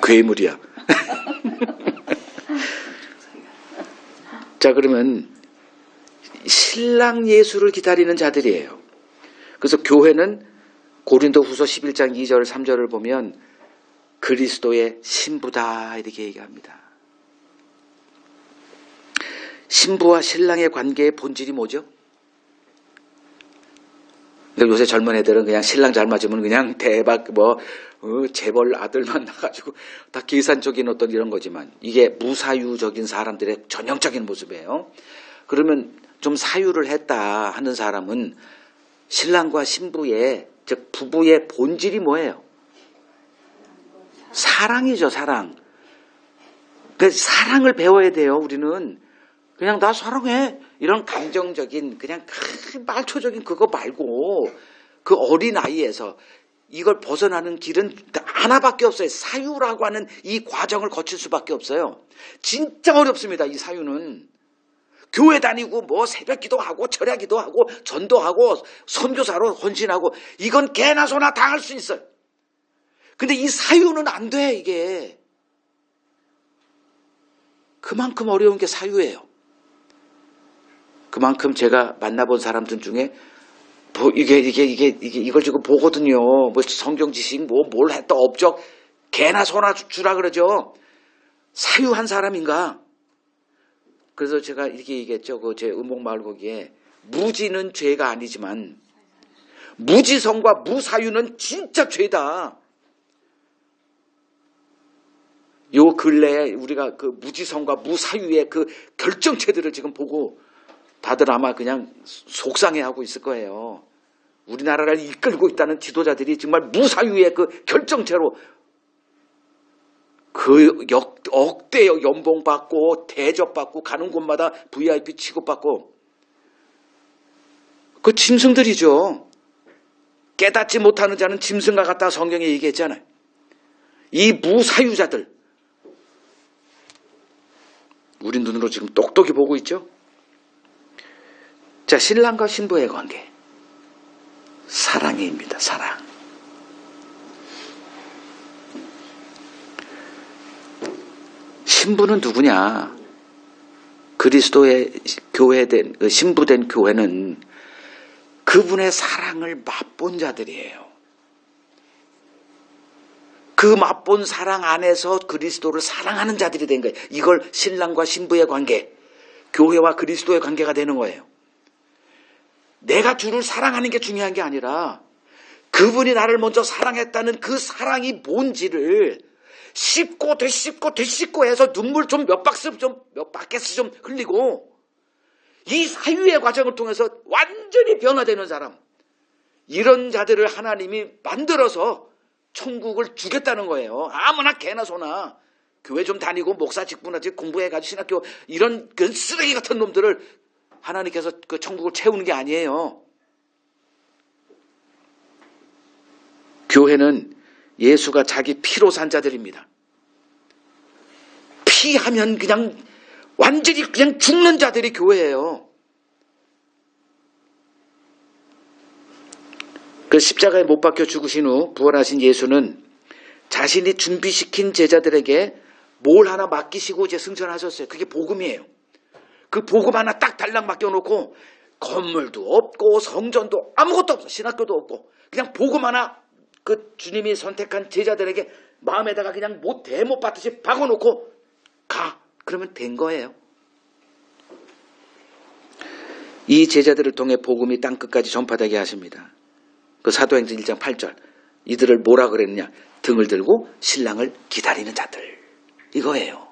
Speaker 1: 괴물이야. 자, 그러면 신랑 예수를 기다리는 자들이에요. 그래서 교회는 고린도후서 11장 2절 3절을 보면 그리스도의 신부다 이렇게 얘기합니다. 신부와 신랑의 관계의 본질이 뭐죠? 요새 젊은 애들은 그냥 신랑 잘 맞으면 그냥 대박 재벌 아들 만나가지고 다 계산적인 어떤 이런 거지만 이게 무사유적인 사람들의 전형적인 모습이에요. 그러면 좀 사유를 했다 하는 사람은 신랑과 신부의 즉 부부의 본질이 뭐예요? 사랑이죠, 사랑. 그 사랑을 배워야 돼요. 우리는 그냥 나 사랑해 이런 감정적인 그냥 말초적인 그거 말고 그 어린 아이에서 이걸 벗어나는 길은 하나밖에 없어요. 사유라고 하는 이 과정을 거칠 수밖에 없어요. 진짜 어렵습니다. 이 사유는. 교회 다니고 뭐 새벽기도 하고 철야기도 하고 전도하고 선교사로 헌신하고 이건 개나 소나 다 할 수 있어요. 근데 이 사유는 안 돼. 이게 그만큼 어려운 게 사유예요. 그만큼 제가 만나본 사람들 중에 이걸 지금 보거든요. 뭐 성경 지식 뭘 했다 업적 개나 소나 주라 그러죠. 사유한 사람인가? 그래서 제가 이렇게 얘기했죠. 그 제 음목마을 거기에 무지는 죄가 아니지만 무지성과 무사유는 진짜 죄다. 요 근래에 우리가 그 무지성과 무사유의 그 결정체들을 지금 보고 다들 아마 그냥 속상해하고 있을 거예요. 우리나라를 이끌고 있다는 지도자들이 정말 무사유의 그 결정체로 그 억대 연봉 받고 대접받고 가는 곳마다 VIP 취급받고 그 짐승들이죠. 깨닫지 못하는 자는 짐승과 같다 성경에 얘기했잖아요. 이 무사유자들 우리 눈으로 지금 똑똑히 보고 있죠. 자, 신랑과 신부의 관계 사랑입니다. 사랑. 신부는 누구냐? 그리스도의 교회된 신부된 교회는 그분의 사랑을 맛본 자들이에요. 그 맛본 사랑 안에서 그리스도를 사랑하는 자들이 된 거예요. 이걸 신랑과 신부의 관계, 교회와 그리스도의 관계가 되는 거예요. 내가 주를 사랑하는 게 중요한 게 아니라 그분이 나를 먼저 사랑했다는 그 사랑이 뭔지를 씹고 되씹고 해서 눈물 좀 몇 바켓스 좀 흘리고 이 사유의 과정을 통해서 완전히 변화되는 사람, 이런 자들을 하나님이 만들어서 천국을 주겠다는 거예요. 아무나 개나 소나 교회 좀 다니고 목사 직분하지 공부해가지고 신학교 이런 그 쓰레기 같은 놈들을 하나님께서 그 천국을 채우는 게 아니에요. 교회는 예수가 자기 피로 산 자들입니다. 피하면 그냥 완전히 그냥 죽는 자들이 교회예요. 그 십자가에 못 박혀 죽으신 후 부활하신 예수는 자신이 준비시킨 제자들에게 뭘 하나 맡기시고 이제 승천하셨어요. 그게 복음이에요. 그 복음 하나 딱 달랑 맡겨놓고 건물도 없고 성전도 아무것도 없어. 신학교도 없고 그냥 복음 하나 그 주님이 선택한 제자들에게 마음에다가 그냥 대못 받듯이 박아놓고 가. 그러면 된 거예요. 이 제자들을 통해 복음이 땅끝까지 전파되게 하십니다. 그 사도행전 1장 8절 이들을 뭐라 그랬느냐? 등을 들고 신랑을 기다리는 자들. 이거예요.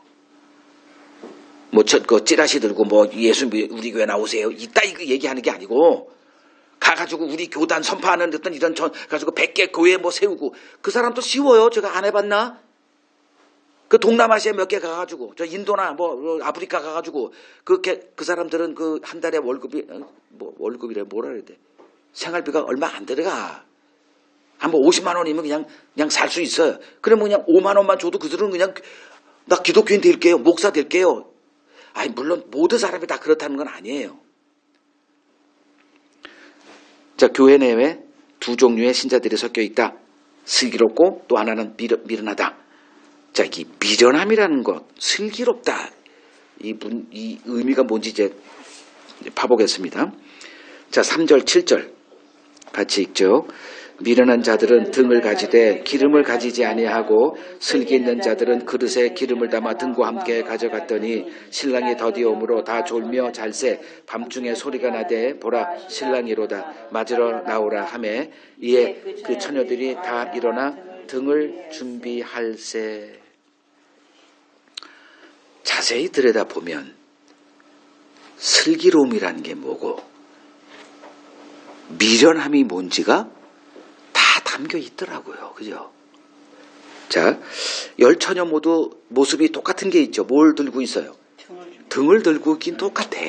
Speaker 1: 그 찌라시 들고 예수 우리 교회 나오세요. 이따 이거 얘기하는 게 아니고 가가지고 우리 교단 선파하는 어떤 이런 가지고 100개 교회 세우고 그 사람도 쉬워요. 제가 안 해봤나? 그 동남아시아 몇 개 가가지고 저 인도나 아프리카 가가지고 그 사람들은 그 한 달에 월급이 월급이래 뭐라 그래야 돼? 생활비가 얼마 안 들어가. 한번 50만 원이면 그냥 살 수 있어요. 그러면 그냥 5만 원만 줘도 그들은 그냥 나 기독교인 될게요. 목사 될게요. 아니, 물론 모든 사람이 다 그렇다는 건 아니에요. 자, 교회 내에 두 종류의 신자들이 섞여 있다. 슬기롭고 또 하나는 미련하다. 자, 이 미련함이라는 것, 슬기롭다. 이 의미가 뭔지 이제 파보겠습니다. 자, 3절, 7절 같이 읽죠. 미련한 자들은 등을 가지되 기름을 가지지 아니하고 슬기 있는 자들은 그릇에 기름을 담아 등과 함께 가져갔더니 신랑이 더디오므로 다 졸며 잘새 밤중에 소리가 나되 보라 신랑이로다 맞으러 나오라 하매 이에 그 처녀들이 다 일어나 등을 준비할세. 자세히 들여다보면 슬기로움이라는 게 뭐고 미련함이 뭔지가 다 담겨 있더라고요. 그죠? 자, 열 처녀 모두 모습이 똑같은 게 있죠. 뭘 들고 있어요? 등을 들고 있긴 똑같아.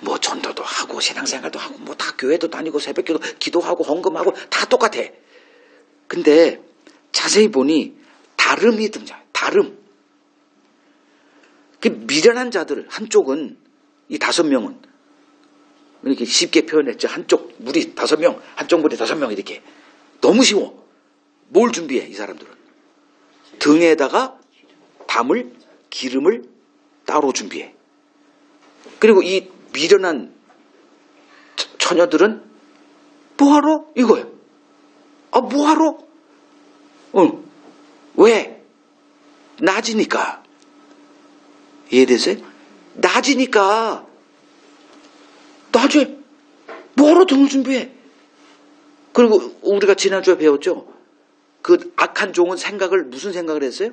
Speaker 1: 뭐 전도도 하고 신앙생활도 하고 뭐 다 교회도 다니고 새벽기도 기도하고 헌금하고 다 똑같아. 근데 자세히 보니 다름이 등장해요. 다름. 그 미련한 자들 한쪽은 이 5명은 이렇게 쉽게 표현했죠. 한쪽 무리 5명, 한쪽 무리 5명 이렇게. 너무 쉬워. 뭘 준비해 이 사람들은? 등에다가 담을 기름을 따로 준비해. 그리고 이 미련한 처녀들은 뭐하러? 이거예요. 아, 뭐하러? 왜? 낮이니까. 이해되세요? 낮이니까. 낮에 뭐하러 등을 준비해? 그리고 우리가 지난주에 배웠죠. 그 악한 종은 무슨 생각을 했어요?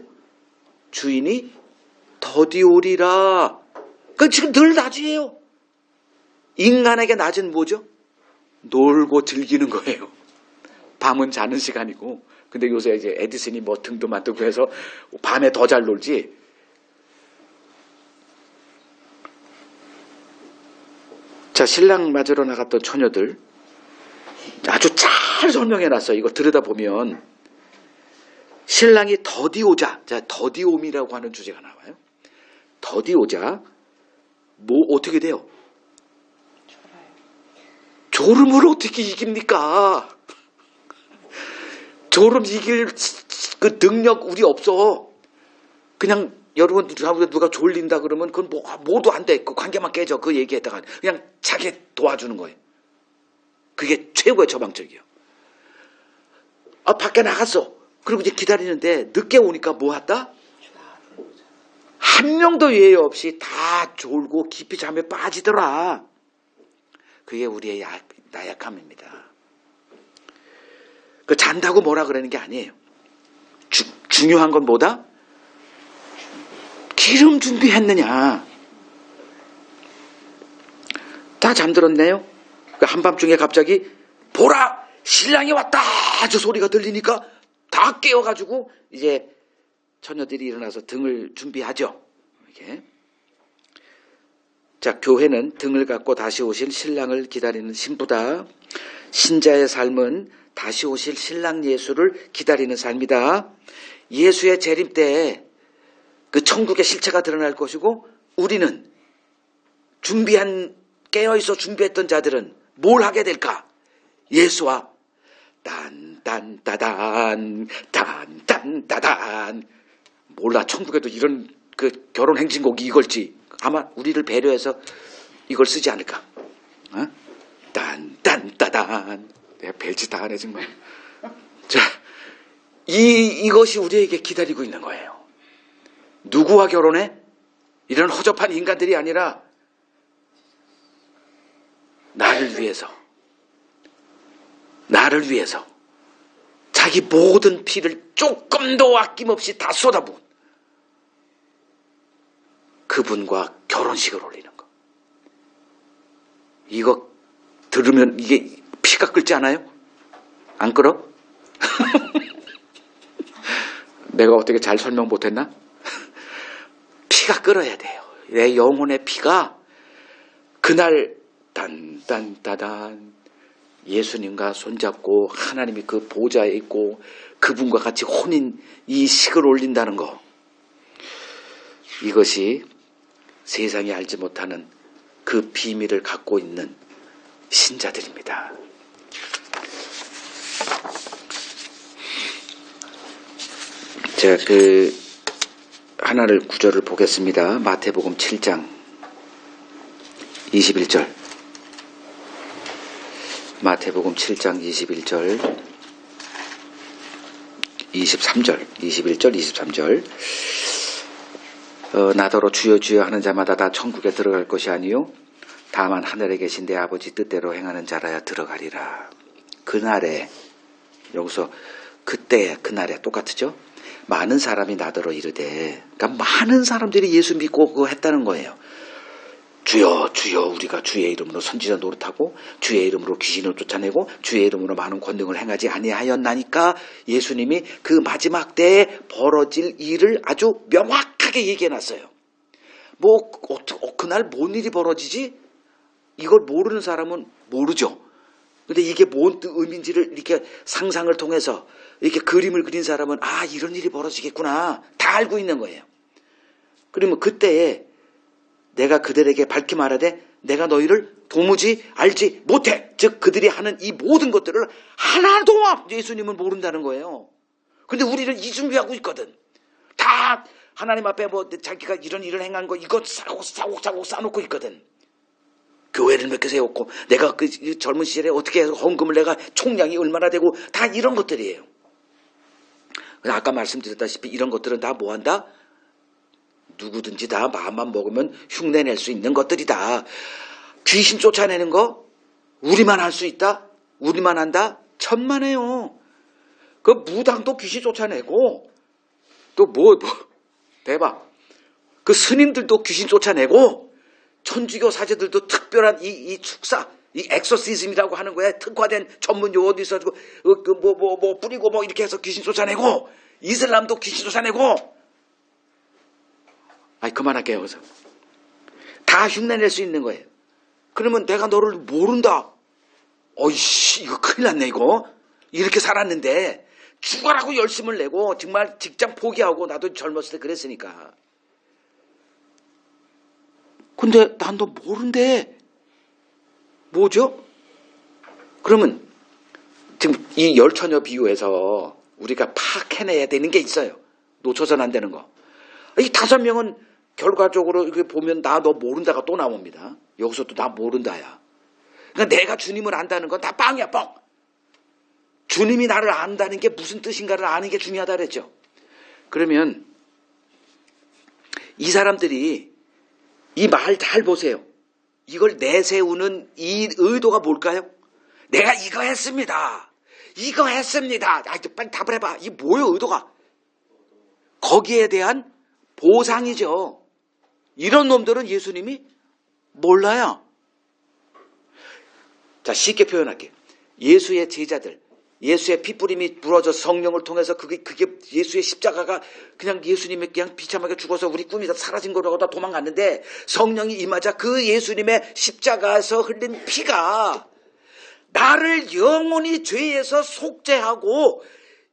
Speaker 1: 주인이 더디오리라. 그러니까 지금 늘 낮이에요. 인간에게 낮은 뭐죠? 놀고 즐기는 거예요. 밤은 자는 시간이고. 근데 요새 이제 에디슨이 뭐 등도 만들고 해서 밤에 더 잘 놀지. 자, 신랑 맞으러 나갔던 처녀들 아주 잘 설명해놨어요. 이거 들여다보면 신랑이 더디오자, 자, 더디옴이라고 하는 주제가 나와요. 더디오자 뭐 어떻게 돼요? 졸음을 어떻게 이깁니까? 졸음 이길 그 능력 우리 없어. 그냥 여러분 누가 졸린다 그러면 그건 뭐도 안 돼. 그 관계만 깨져. 그 얘기했다가 그냥 자기 도와주는 거예요. 그게 최고의 처방책이에요. 아, 밖에 나갔어. 그리고 이제 기다리는데 늦게 오니까 뭐 했다? 한 명도 예외 없이 다 졸고 깊이 잠에 빠지더라. 그게 우리의 나약함입니다. 그 잔다고 뭐라 그러는 게 아니에요. 중요한 건 뭐다? 기름 준비했느냐. 다 잠들었네요. 한밤중에 갑자기 보라 신랑이 왔다 저 소리가 들리니까 다 깨어가지고 이제 처녀들이 일어나서 등을 준비하죠. 이렇게. 자, 교회는 등을 갖고 다시 오실 신랑을 기다리는 신부다. 신자의 삶은 다시 오실 신랑 예수를 기다리는 삶이다. 예수의 재림 때 그 천국의 실체가 드러날 것이고 우리는 깨어있어 준비했던 자들은 뭘 하게 될까? 예수와 딴딴따단 딴딴따단. 몰라, 천국에도 이런 그 결혼 행진곡이 이걸지. 아마 우리를 배려해서 이걸 쓰지 않을까. 어? 딴딴따단. 내가 벨짓 다 하네 정말. 자, 이것이 우리에게 기다리고 있는 거예요. 누구와 결혼해? 이런 허접한 인간들이 아니라 나를 위해서 자기 모든 피를 조금도 아낌없이 다 쏟아부은 그분과 결혼식을 올리는 거. 이거 들으면 이게 피가 끓지 않아요? 안 끓어? 내가 어떻게 잘 설명 못했나? 피가 끓어야 돼요. 내 영혼의 피가 그날 딴딴따단 예수님과 손잡고 하나님이 그 보좌에 있고 그분과 같이 혼인 이 식을 올린다는 거. 이것이 세상이 알지 못하는 그 비밀을 갖고 있는 신자들입니다. 제가 하나를 구절을 보겠습니다. 마태복음 7장 21절. 마태복음 7장 21절, 23절, 21절, 23절. 나더러 주여 주여 하는 자마다 다 천국에 들어갈 것이 아니요 다만 하늘에 계신 내 아버지 뜻대로 행하는 자라야 들어가리라. 그날에, 여기서 그때 그날에 똑같죠? 많은 사람이 나더러 이르되, 그러니까 많은 사람들이 예수 믿고 그거 했다는 거예요. 주여 주여 우리가 주의 이름으로 선지자 노릇하고 주의 이름으로 귀신을 쫓아내고 주의 이름으로 많은 권능을 행하지 아니하였나니까 예수님이 그 마지막 때에 벌어질 일을 아주 명확하게 얘기해놨어요. 그날 뭔 일이 벌어지지? 이걸 모르는 사람은 모르죠. 근데 이게 뭔 의미인지를 이렇게 상상을 통해서 이렇게 그림을 그린 사람은 이런 일이 벌어지겠구나 다 알고 있는 거예요. 그러면 그때에 내가 그들에게 밝히 말하되 내가 너희를 도무지 알지 못해. 즉 그들이 하는 이 모든 것들을 하나도 예수님은 모른다는 거예요. 근데 우리는 이 준비하고 있거든. 다 하나님 앞에 자기가 이런 일을 행한 거 이거 사곡 쌓아놓고 있거든. 교회를 몇 개 세웠고 내가 그 젊은 시절에 어떻게 해서 헌금을 내가 총량이 얼마나 되고 다 이런 것들이에요. 아까 말씀드렸다시피 이런 것들은 다 뭐한다? 누구든지 다 마음만 먹으면 흉내낼 수 있는 것들이다. 귀신 쫓아내는 거 우리만 할 수 있다? 우리만 한다? 천만에요. 그 무당도 귀신 쫓아내고 또 대박. 그 스님들도 귀신 쫓아내고 천주교 사제들도 특별한 이 축사, 이 엑소시즘이라고 하는 거에 특화된 전문 용어도 있어가지고 뿌리고 이렇게 해서 귀신 쫓아내고 이슬람도 귀신 쫓아내고. 그만할게요. 여기서 다 흉내낼 수 있는 거예요. 그러면 내가 너를 모른다. 어이씨 이거 큰일 났네 이거. 이렇게 살았는데 죽어라고 열심을 내고 정말 직장 포기하고 나도 젊었을 때 그랬으니까. 근데 난 너 모른대. 뭐죠? 그러면 지금 이 열처녀 비유에서 우리가 파악해내야 되는 게 있어요. 놓쳐서는 안 되는 거. 이 5명은 결과적으로 이렇게 보면 나 너 모른다가 또 나옵니다. 여기서 또 나 모른다야. 그러니까 내가 주님을 안다는 건 다 뻥이야 뻥. 주님이 나를 안다는 게 무슨 뜻인가를 아는 게 중요하다 그랬죠. 그러면 이 사람들이 이 말 잘 보세요. 이걸 내세우는 이 의도가 뭘까요? 내가 이거 했습니다. 이거 했습니다. 빨리 답을 해봐. 이 뭐예요 의도가? 거기에 대한 보상이죠. 이런 놈들은 예수님이 몰라요. 자, 쉽게 표현할게요. 예수의 제자들, 예수의 핏부림이 부러져 성령을 통해서 그게 예수의 십자가가 그냥 예수님이 그냥 비참하게 죽어서 우리 꿈이 다 사라진 거라고 다 도망갔는데 성령이 임하자 그 예수님의 십자가에서 흘린 피가 나를 영원히 죄에서 속죄하고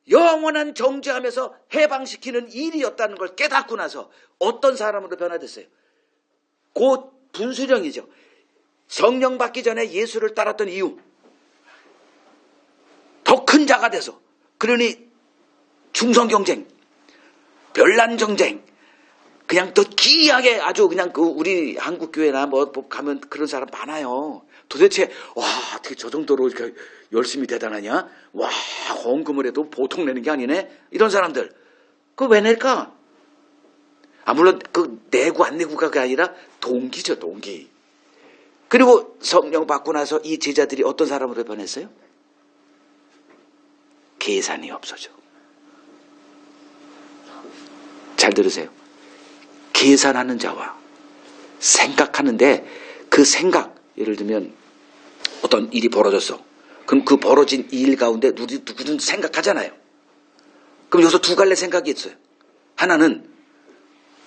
Speaker 1: 영원한 정죄하면서 해방시키는 일이었다는 걸 깨닫고 나서 어떤 사람으로 변화됐어요? 곧 분수령이죠. 성령 받기 전에 예수를 따랐던 이유. 더 큰 자가 돼서. 그러니 중성경쟁, 별난정쟁, 그냥 더 기이하게 아주 그냥 우리 한국교회나 가면 그런 사람 많아요. 도대체 어떻게 저 정도로 이렇게 열심히 대단하냐? 와, 헌금을 해도 보통 내는 게 아니네? 이런 사람들. 그거 왜 낼까? 물론 내고 안 내고가 아니라 동기죠, 동기. 그리고 성령 받고 나서 이 제자들이 어떤 사람으로 변했어요? 계산이 없어져. 잘 들으세요. 계산하는 자와 생각하는데 그 생각, 예를 들면 어떤 일이 벌어졌어. 그럼 그 벌어진 일 가운데 누구든 생각하잖아요. 그럼 여기서 두 갈래 생각이 있어요. 하나는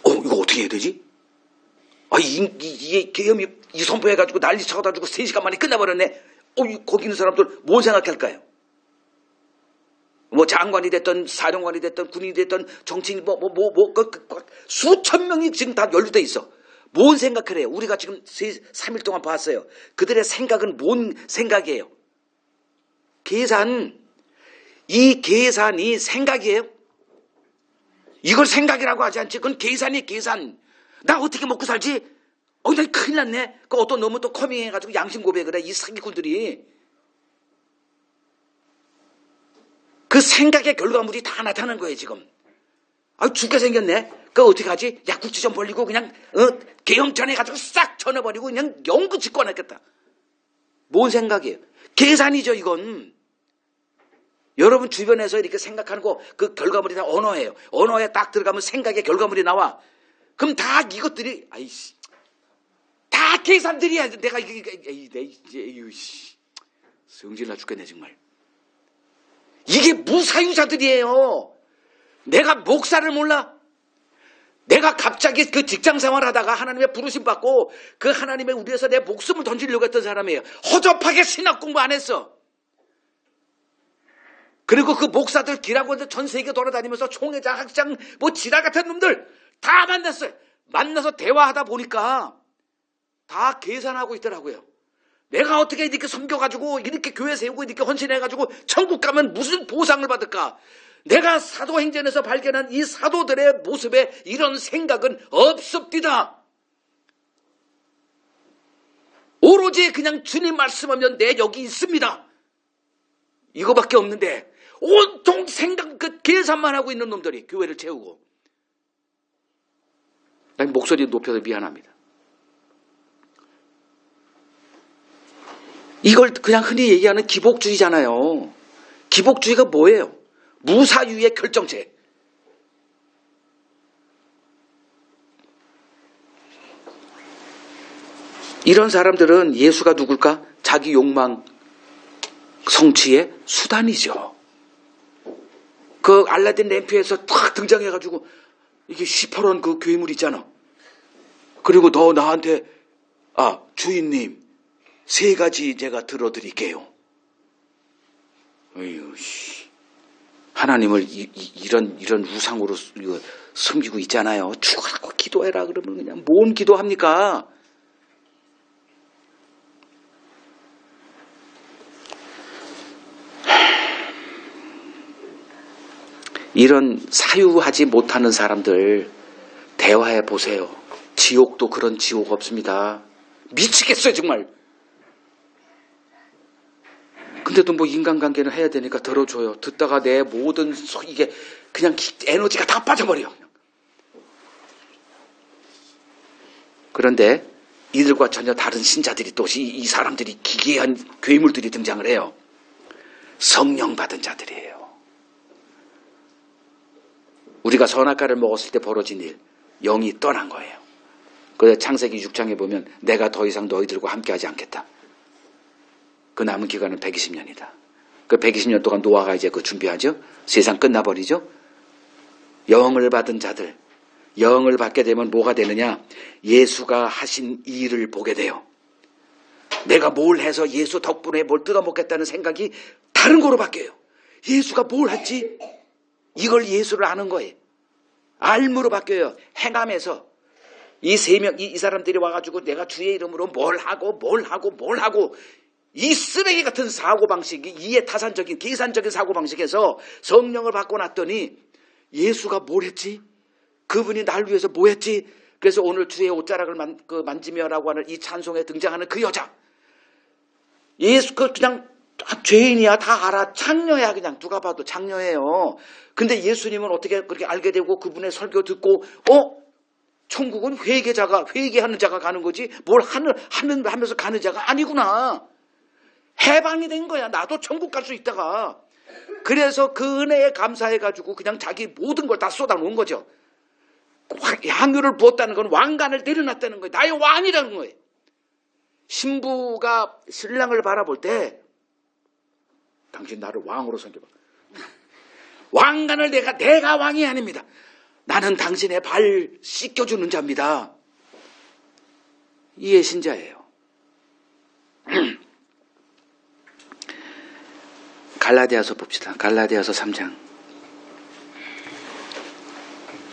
Speaker 1: 이거 어떻게 해야 되지? 이 계엄이 선포해가지고 난리 쳐가지고 3시간 만에 끝나버렸네. 거기 있는 사람들 뭘 생각할까요? 뭐 장관이 됐든 사령관이 됐든 군인이 됐든 정치인 수천 명이 지금 다 연루돼 있어. 뭔 생각을 해요? 우리가 지금 3일 동안 봤어요. 그들의 생각은 뭔 생각이에요? 이 계산이 생각이에요? 이걸 생각이라고 하지 않지. 그건 계산이 계산. 나 어떻게 먹고 살지? 나 큰일 났네. 그 어떤 놈은 또 커밍해가지고 양심 고백을 해. 이 사기꾼들이. 그 생각의 결과물이 다 나타나는 거예요 지금. 죽게 생겼네. 그거 어떻게 하지? 약국지 좀 벌리고 그냥 개엄천해가지고 싹 쳐내버리고 그냥 영구 짓고 않았겠다. 뭔 생각이에요? 계산이죠 이건. 여러분 주변에서 이렇게 생각하는 거 그 결과물이 다 언어예요. 언어에 딱 들어가면 생각의 결과물이 나와. 그럼 다 이것들이 다 계산들이야. 내가 성질나 죽겠네 정말. 이게 무사유자들이에요. 내가 목사를 몰라? 내가 갑자기 그 직장 생활하다가 하나님의 부르심 받고 그 하나님의 우리에서 내 목숨을 던지려고 했던 사람이에요. 허접하게 신학 공부 안 했어. 그리고 그 목사들 길하고 전 세계 돌아다니면서 총회장, 학장, 지랄 같은 놈들 다 만났어요. 만나서 대화하다 보니까 다 계산하고 있더라고요. 내가 어떻게 이렇게 섬겨가지고 이렇게 교회 세우고 이렇게 헌신해가지고 천국 가면 무슨 보상을 받을까? 내가 사도행전에서 발견한 이 사도들의 모습에 이런 생각은 없습니다. 오로지 그냥 주님 말씀하면 내 여기 있습니다. 이거밖에 없는데 온통 생각 계산만 하고 있는 놈들이 교회를 채우고. 난 목소리 높여서 미안합니다. 이걸 그냥 흔히 얘기하는 기복주의잖아요. 기복주의가 뭐예요? 무사유의 결정체. 이런 사람들은 예수가 누굴까? 자기 욕망 성취의 수단이죠. 그 알라딘 램프에서 탁 등장해가지고 이게 시퍼런 그 괴물 있잖아. 그리고 너 나한테 주인님 3가지 제가 들어드릴게요. 하나님을 이런 우상으로 섬기고 있잖아요. 죽으라고 기도해라 그러면 그냥 뭔 기도합니까? 이런 사유하지 못하는 사람들 대화해 보세요. 지옥도 그런 지옥 없습니다. 미치겠어요 정말. 근데도 인간관계는 해야 되니까 들어줘요. 듣다가 내 모든 이게 그냥 에너지가 다 빠져버려. 그런데 이들과 전혀 다른 신자들이 또 이 사람들이 기괴한 괴물들이 등장을 해요. 성령 받은 자들이에요. 우리가 선악과를 먹었을 때 벌어진 일, 영이 떠난 거예요. 그래서 창세기 6장에 보면 내가 더 이상 너희들과 함께하지 않겠다. 그 남은 기간은 120년이다. 그 120년 동안 노아가 이제 그 준비하죠. 세상 끝나버리죠. 영을 받은 자들, 영을 받게 되면 뭐가 되느냐? 예수가 하신 일을 보게 돼요. 내가 뭘 해서 예수 덕분에 뭘 뜯어먹겠다는 생각이 다른 거로 바뀌어요. 예수가 뭘 했지? 이걸 예수를 아는 거예요. 알무로 바뀌어요. 행함에서 이 3명, 이 사람들이 와가지고 내가 주의 이름으로 뭘 하고 이 쓰레기 같은 사고방식이 이해타산적인 계산적인 사고방식에서 성령을 받고 났더니 예수가 뭘 했지? 그분이 날 위해서 뭐 했지? 그래서 오늘 주의 옷자락을 만지며라고 하는 이 찬송에 등장하는 그 여자. 예수 그냥 죄인이야. 다 알아. 창녀야. 그냥 누가 봐도 창녀예요. 근데 예수님은 어떻게 그렇게 알게 되고 그분의 설교 듣고 천국은 회개하는 자가 가는 거지 뭘 하면서 가는 자가 아니구나. 해방이 된 거야. 나도 천국 갈 수 있다가. 그래서 그 은혜에 감사해가지고 그냥 자기 모든 걸 다 쏟아놓은 거죠. 향유를 부었다는 건 왕관을 내려놨다는 거예요. 나의 왕이라는 거예요. 신부가 신랑을 바라볼 때 당신 나를 왕으로 섬겨봐. 왕관을 내가 왕이 아닙니다. 나는 당신의 발 씻겨주는 자입니다. 이해 신자예요. 갈라디아서 봅시다. 갈라디아서 3장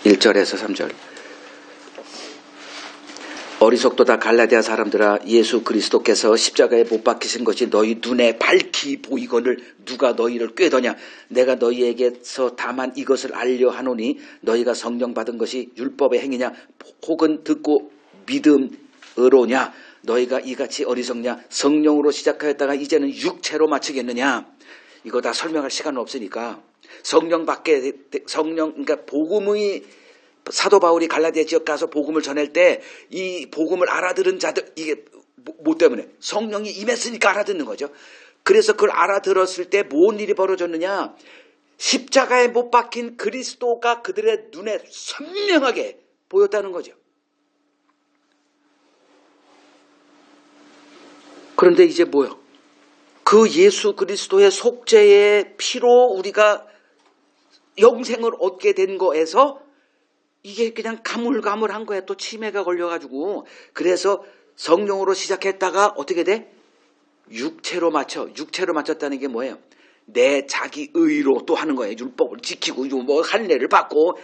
Speaker 1: 1절에서 3절. 어리석도다 갈라디아 사람들아, 예수 그리스도께서 십자가에 못 박히신 것이 너희 눈에 밝히 보이거늘 누가 너희를 꾀더냐. 내가 너희에게서 다만 이것을 알려 하노니 너희가 성령 받은 것이 율법의 행위냐 혹은 듣고 믿음으로냐. 너희가 이같이 어리석냐. 성령으로 시작하였다가 이제는 육체로 마치겠느냐. 이거 다 설명할 시간은 없으니까 성령 그러니까 복음의 사도 바울이 갈라디아 지역 가서 복음을 전할 때 이 복음을 알아들은 자들, 이게 뭐 때문에? 성령이 임했으니까 알아듣는 거죠. 그래서 그걸 알아들었을 때 뭔 일이 벌어졌느냐? 십자가에 못 박힌 그리스도가 그들의 눈에 선명하게 보였다는 거죠. 그런데 이제 뭐요? 그 예수 그리스도의 속죄의 피로 우리가 영생을 얻게 된 거에서 이게 그냥 가물가물한 거야. 또 치매가 걸려가지고. 그래서 성령으로 시작했다가 어떻게 돼? 육체로 맞춰. 육체로 맞췄다는 게 뭐예요? 내 자기 의로 또 하는 거예요. 율법을 지키고 뭐 할례를 받고.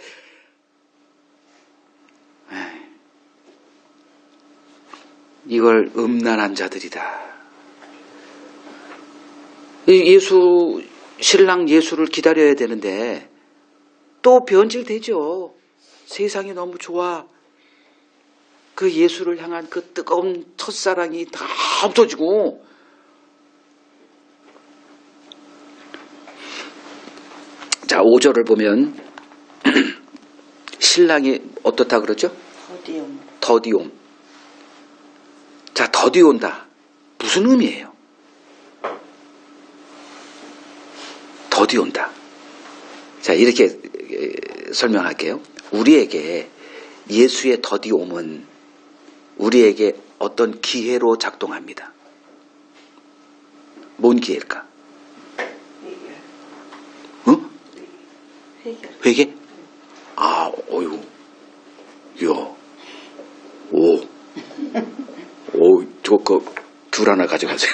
Speaker 1: 이걸 음란한 자들이다. 신랑 예수를 기다려야 되는데 또 변질되죠. 세상이 너무 좋아. 그 예수를 향한 그 뜨거운 첫사랑이 다 없어지고. 자, 5절을 보면 신랑이 어떻다 그러죠? 더디옴. 자, 더디온다. 무슨 의미예요? 더디온다. 자, 이렇게 설명할게요. 우리에게 예수의 더디옴은 우리에게 어떤 기회로 작동합니다. 뭔 기회일까? 어? 회개? 아, 어휴, 야, 저거 귤 하나 가져가세요.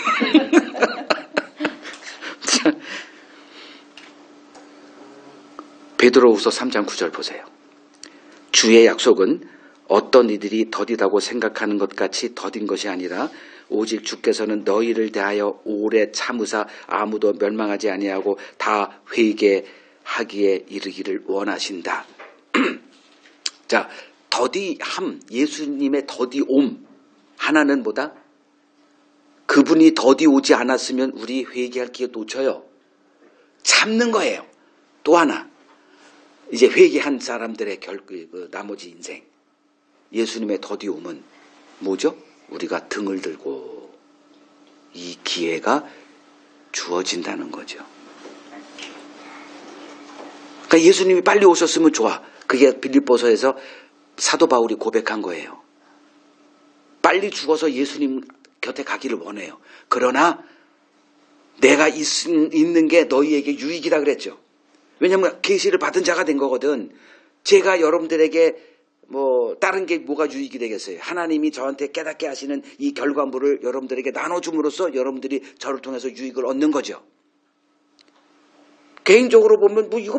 Speaker 1: 베드로후서 3장 9절 보세요. 주의 약속은 어떤 이들이 더디다고 생각하는 것 같이 더딘 것이 아니라 오직 주께서는 너희를 대하여 오래 참으사 아무도 멸망하지 아니하고 다 회개하기에 이르기를 원하신다. 자, 더디함, 예수님의 더디옴 하나는 뭐다? 그분이 더디오지 않았으면 우리 회개할 기회 놓쳐요. 참는 거예요. 또 하나, 이제 회개한 사람들의 나머지 인생. 예수님의 더디옴은 뭐죠? 우리가 등을 들고 이 기회가 주어진다는 거죠. 그러니까 예수님이 빨리 오셨으면 좋아. 그게 빌립보서에서 사도 바울이 고백한 거예요. 빨리 죽어서 예수님 곁에 가기를 원해요. 그러나 내가 있는 게 너희에게 유익이다 그랬죠. 왜냐하면 계시를 받은 자가 된 거거든. 제가 여러분들에게 다른 게 뭐가 유익이 되겠어요. 하나님이 저한테 깨닫게 하시는 이 결과물을 여러분들에게 나눠줌으로써 여러분들이 저를 통해서 유익을 얻는 거죠. 개인적으로 보면 이거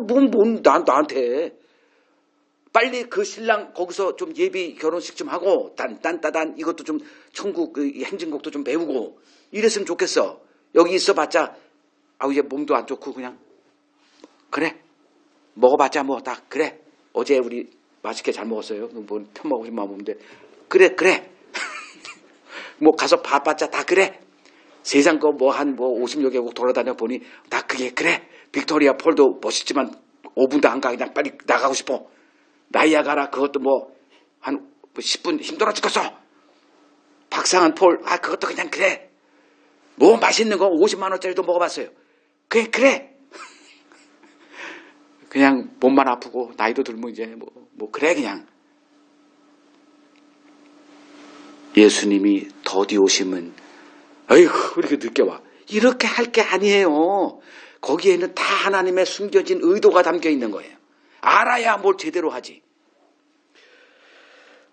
Speaker 1: 나한테 빨리 그 신랑 거기서 좀 예비 결혼식 좀 하고 딴따단 이것도 좀 천국 그 행진곡도 좀 배우고 이랬으면 좋겠어. 여기 있어봤자 이제 몸도 안 좋고 그냥 그래 먹어봤자 뭐 다 그래 어제 우리 맛있게 잘 먹었어요. 뭐 편먹고 싶으면 먹는데 그래 뭐 가서 봐봤자 다 그래. 세상 거 한 50여 개국 돌아다녀 보니 다 그게 그래. 빅토리아 폴도 멋있지만 5분도 안 가. 그냥 빨리 나가고 싶어. 나이아가라 그것도 한 10분 힘들어 죽겠어. 박상한 폴 그것도 그냥 그래. 뭐 맛있는 거 50만 원짜리도 먹어봤어요. 그래 그냥 몸만 아프고 나이도 들면 이제 그래 그냥. 예수님이 더디 오심은 아이고 왜 이렇게 늦게 와. 이렇게 할 게 아니에요. 거기에는 다 하나님의 숨겨진 의도가 담겨 있는 거예요. 알아야 뭘 제대로 하지.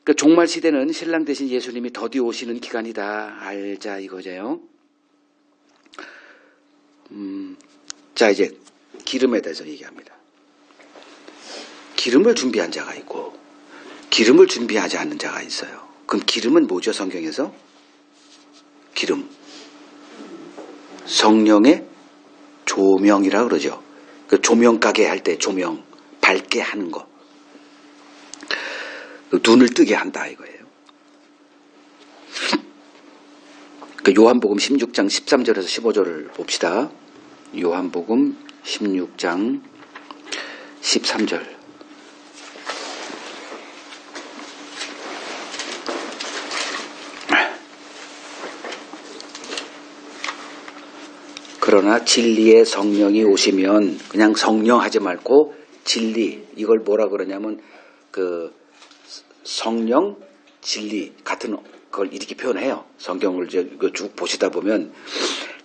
Speaker 1: 그러니까 종말 시대는 신랑 대신 예수님이 더디 오시는 기간이다. 알자 이거죠. 자, 이제 기름에 대해서 얘기합니다. 기름을 준비한 자가 있고 기름을 준비하지 않는 자가 있어요. 그럼 기름은 뭐죠, 성경에서? 기름. 성령의 조명이라 그러죠. 그 조명 가게 할 때 조명 밝게 하는 거. 눈을 뜨게 한다 이거예요. 그 요한복음 16장 13절에서 15절을 봅시다. 요한복음 16장 13절. 그러나 진리의 성령이 오시면 그냥 성령 하지 말고 진리, 이걸 뭐라 그러냐면 그 성령, 진리 같은 걸 이렇게 표현해요. 성경을 쭉 보시다 보면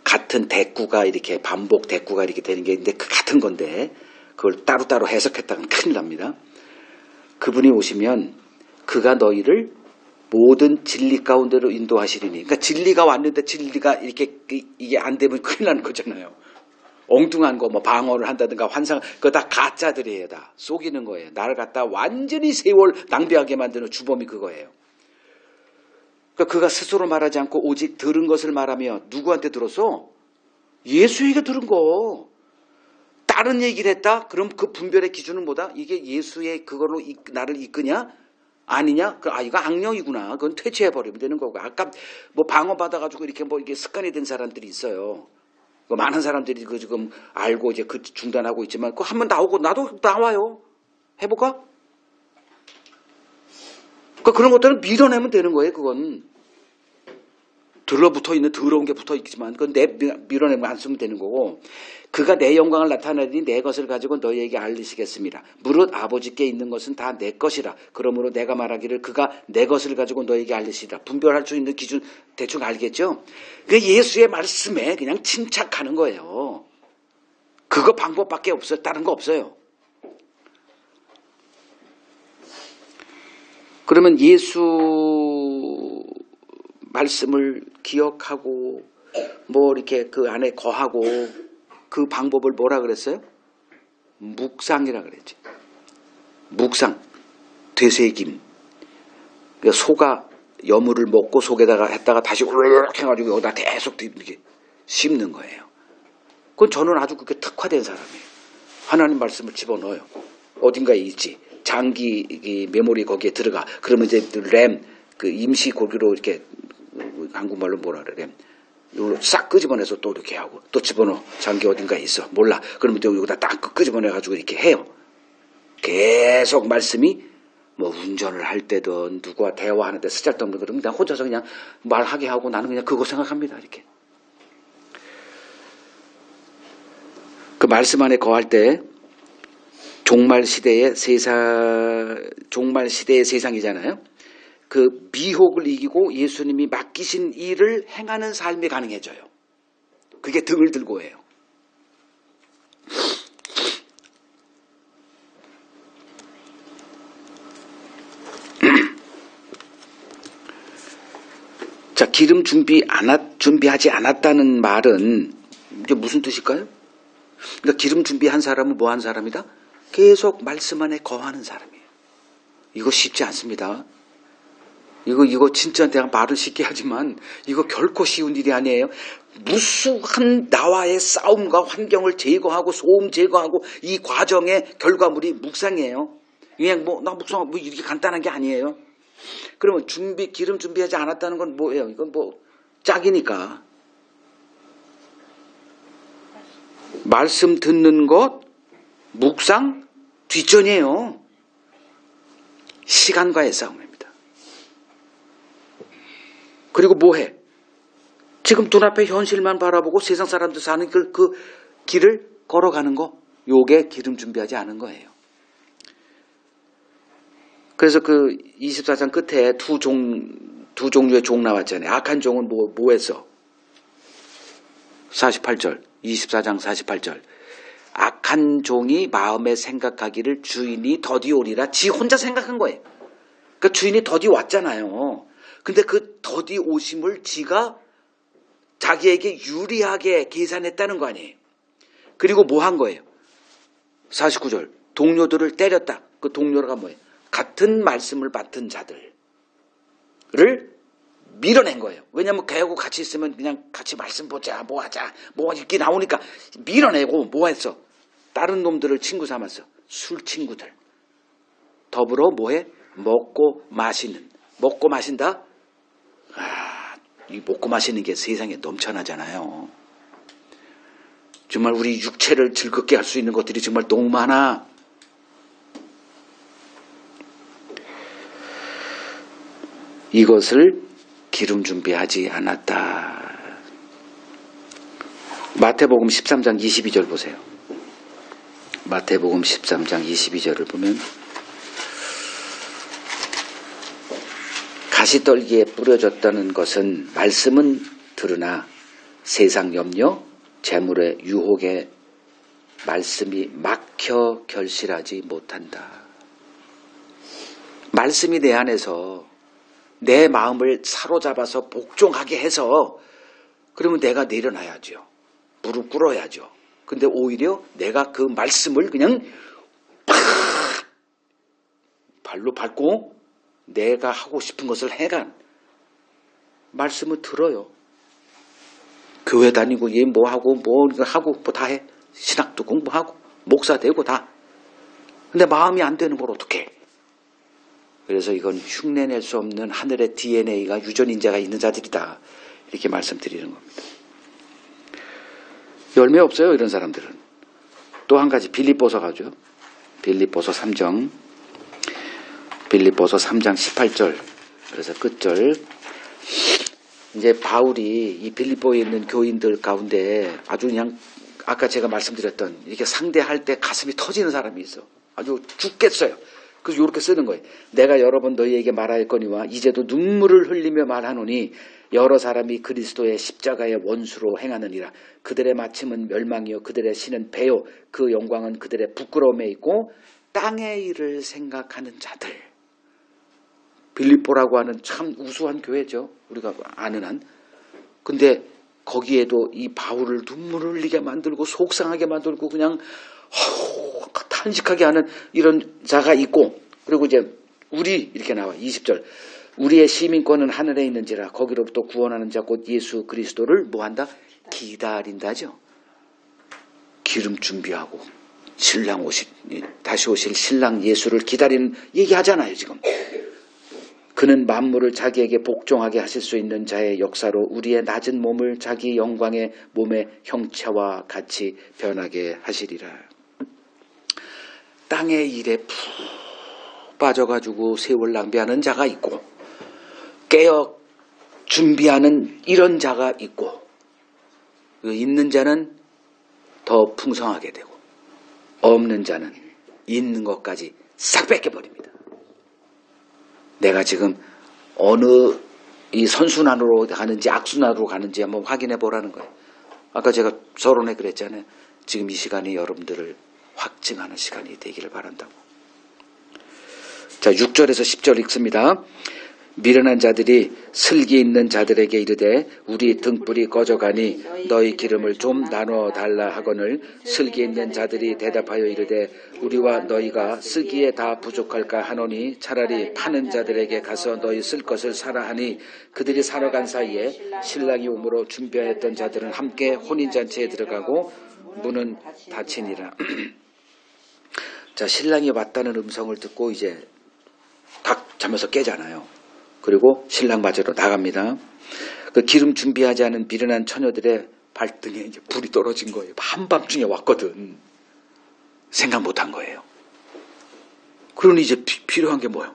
Speaker 1: 같은 대꾸가 이렇게 반복 대꾸가 이렇게 되는 게 있는데 그 같은 건데 그걸 따로따로 해석했다면 큰일 납니다. 그분이 오시면 그가 너희를 모든 진리 가운데로 인도하시리니. 그러니까 진리가 왔는데 진리가 이렇게 이게 안 되면 큰일 나는 거잖아요. 엉뚱한 거 뭐 방언을 한다든가 환상 그거 다 가짜들이에요. 다 속이는 거예요. 나를 갖다 완전히 세월 낭비하게 만드는 주범이 그거예요. 그러니까 그가 스스로 말하지 않고 오직 들은 것을 말하며 누구한테 들었어? 예수에게 들은 거. 다른 얘기를 했다? 그럼 그 분별의 기준은 뭐다? 이게 예수의 그걸로 나를 이끄냐? 아니냐? 이거 악령이구나. 그건 퇴치해버리면 되는 거고. 아까 뭐 방어 받아가지고 이렇게 뭐 이게 습관이 된 사람들이 있어요. 많은 사람들이 그 지금 알고 이제 그 중단하고 있지만 그거 한번 나오고 나도 나와요. 해볼까? 그러니까 그런 것들은 밀어내면 되는 거예요. 그건 들러붙어 있는 더러운 게 붙어 있지만 그건 밀어내면 안 쓰면 되는 거고. 그가 내 영광을 나타내니 내 것을 가지고 너희에게 알리시겠습니다. 무릇 아버지께 있는 것은 다 내 것이라. 그러므로 내가 말하기를 그가 내 것을 가지고 너희에게 알리시리라. 분별할 수 있는 기준 대충 알겠죠? 그 예수의 말씀에 그냥 침착하는 거예요. 그거 방법밖에 없어요. 다른 거 없어요. 그러면 예수 말씀을 기억하고 뭐 이렇게 그 안에 거하고 그 방법을 뭐라 그랬어요? 묵상이라 그랬지. 묵상, 되새김. 그러니까 소가 여물을 먹고 속에다가 했다가 다시 우르르 해가지고 여기다 계속 이렇게 씹는 거예요. 그건 저는 아주 그렇게 특화된 사람이에요. 하나님 말씀을 집어넣어요. 어딘가에 있지. 장기 메모리 거기에 들어가. 그러면 이제 램, 그 임시 고기로 이렇게 한국말로 뭐라 그래? 램. 이걸로 싹 끄집어내서 또 이렇게 하고 또 집어넣어. 장기 어딘가에 있어. 몰라. 그러면 또 여기다 딱 끄집어내가지고 이렇게 해요. 계속 말씀이 뭐 운전을 할 때든 누구와 대화하는데 쓰잘데없는 그러면 그냥 혼자서 그냥 말하게 하고 나는 그냥 그거 생각합니다. 이렇게. 그 말씀 안에 거할 때 종말 시대의 세상이잖아요. 그 미혹을 이기고 예수님이 맡기신 일을 행하는 삶이 가능해져요. 그게 등을 들고 해요. 자, 기름 준비하지 않았다는 말은 이게 무슨 뜻일까요? 그러니까 기름 준비한 사람은 뭐 한 사람이다? 계속 말씀 안에 거하는 사람이에요. 이거 쉽지 않습니다. 이거 진짜 내가 말을 쉽게 하지만 이거 결코 쉬운 일이 아니에요. 무수한 나와의 싸움과 환경을 제거하고 소음 제거하고 이 과정의 결과물이 묵상이에요. 그냥 나 묵상 뭐 이렇게 간단한 게 아니에요. 그러면 기름 준비하지 않았다는 건 뭐예요? 이건 뭐 짝이니까. 말씀 듣는 것, 묵상, 뒷전이에요. 시간과의 싸움입니다. 그리고 뭐해? 지금 눈앞에 현실만 바라보고 세상 사람들 사는 그 길을 걸어가는 거, 요게 기름 준비하지 않은 거예요. 그래서 그 24장 끝에 두 종류의 종 나왔잖아요. 악한 종은 뭐 했어? 48절, 24장 48절. 악한 종이 마음에 생각하기를 주인이 더디오리라. 지 혼자 생각한 거예요. 그러니까 주인이 더디 왔잖아요. 근데 그 더디 오심을 지가 자기에게 유리하게 계산했다는 거 아니에요. 그리고 뭐 한 거예요? 49절. 동료들을 때렸다. 그 동료가 뭐예요? 같은 말씀을 맡은 자들을 밀어낸 거예요. 왜냐하면 걔하고 같이 있으면 그냥 같이 말씀 보자, 뭐 하자, 뭐 이렇게 나오니까 밀어내고 뭐 했어? 다른 놈들을 친구 삼았어. 술 친구들. 더불어 뭐해? 먹고 마시는. 먹고 마신다? 이 먹고 마시는 게 세상에 넘쳐나잖아요. 정말 우리 육체를 즐겁게 할 수 있는 것들이 정말 너무 많아. 이것을 기름 준비하지 않았다. 마태복음 13장 22절 보세요. 마태복음 13장 22절을 보면 가시떨기에 뿌려졌다는 것은 말씀은 들으나 세상 염려, 재물의 유혹에 말씀이 막혀 결실하지 못한다. 말씀이 내 안에서 내 마음을 사로잡아서 복종하게 해서 그러면 내가 내려놔야죠. 무릎 꿇어야죠. 근데 오히려 내가 그 말씀을 그냥 팍 발로 밟고 내가 하고 싶은 것을 해간 말씀을 들어요. 교회 다니고 얘 뭐 하고 뭐 하고 뭐 다 해. 신학도 공부하고 목사 되고 다. 근데 마음이 안 되는 걸 어떡해. 그래서 이건 흉내낼 수 없는 하늘의 DNA가 유전인자가 있는 자들이다. 이렇게 말씀드리는 겁니다. 열매 없어요, 이런 사람들은. 또 한 가지 빌립보서 가죠. 빌립보서 3장 18절. 그래서 끝절. 이제 바울이 이 빌립보에 있는 교인들 가운데 아주 그냥 아까 제가 말씀드렸던 이렇게 상대할 때 가슴이 터지는 사람이 있어. 아주 죽겠어요. 그래서 이렇게 쓰는 거예요. 내가 여러 번 너희에게 말하였거니와 이제도 눈물을 흘리며 말하노니 여러 사람이 그리스도의 십자가의 원수로 행하느니라. 그들의 마침은 멸망이요 그들의 신은 배요 그 영광은 그들의 부끄러움에 있고 땅의 일을 생각하는 자들. 빌립보라고 하는 참 우수한 교회죠. 우리가 아는 한. 근데 거기에도 이 바울을 눈물을 흘리게 만들고 속상하게 만들고 그냥 탄식하게 하는 이런 자가 있고, 그리고 이제 우리 이렇게 나와 20절. 우리의 시민권은 하늘에 있는지라 거기로부터 구원하는 자 곧 예수 그리스도를 뭐한다? 기다린다죠. 기름 준비하고 신랑 다시 오실 신랑 예수를 기다리는 얘기하잖아요 지금. 그는 만물을 자기에게 복종하게 하실 수 있는 자의 역사로 우리의 낮은 몸을 자기 영광의 몸의 형체와 같이 변하게 하시리라. 땅의 일에 푹 빠져가지고 세월 낭비하는 자가 있고 깨어 준비하는 이런 자가 있고, 있는 자는 더 풍성하게 되고 없는 자는 있는 것까지 싹 뺏겨버립니다. 내가 지금 어느 이 선순환으로 가는지 악순환으로 가는지 한번 확인해 보라는 거예요. 아까 제가 서론에 그랬잖아요. 지금 이 시간이 여러분들을 확증하는 시간이 되기를 바란다고. 자, 6절에서 10절 읽습니다. 미련한 자들이 슬기 있는 자들에게 이르되 우리 등불이 꺼져가니 너희 기름을 좀 나눠 달라 하거늘 슬기 있는 자들이 대답하여 이르되 우리와 너희가 쓰기에 다 부족할까 하노니 차라리 파는 자들에게 가서 너희 쓸 것을 사라 하니 그들이 사러 간 사이에 신랑이 오므로 준비하였던 자들은 함께 혼인잔치에 들어가고 문은 닫히니라. 자, 신랑이 왔다는 음성을 듣고 이제 각 잠에서 깨잖아요. 그리고 신랑 맞으러 나갑니다. 그 기름 준비하지 않은 미련한 처녀들의 발등에 이제 불이 떨어진 거예요. 한밤중에 왔거든. 생각 못한 거예요. 그러니 이제 필요한 게 뭐예요?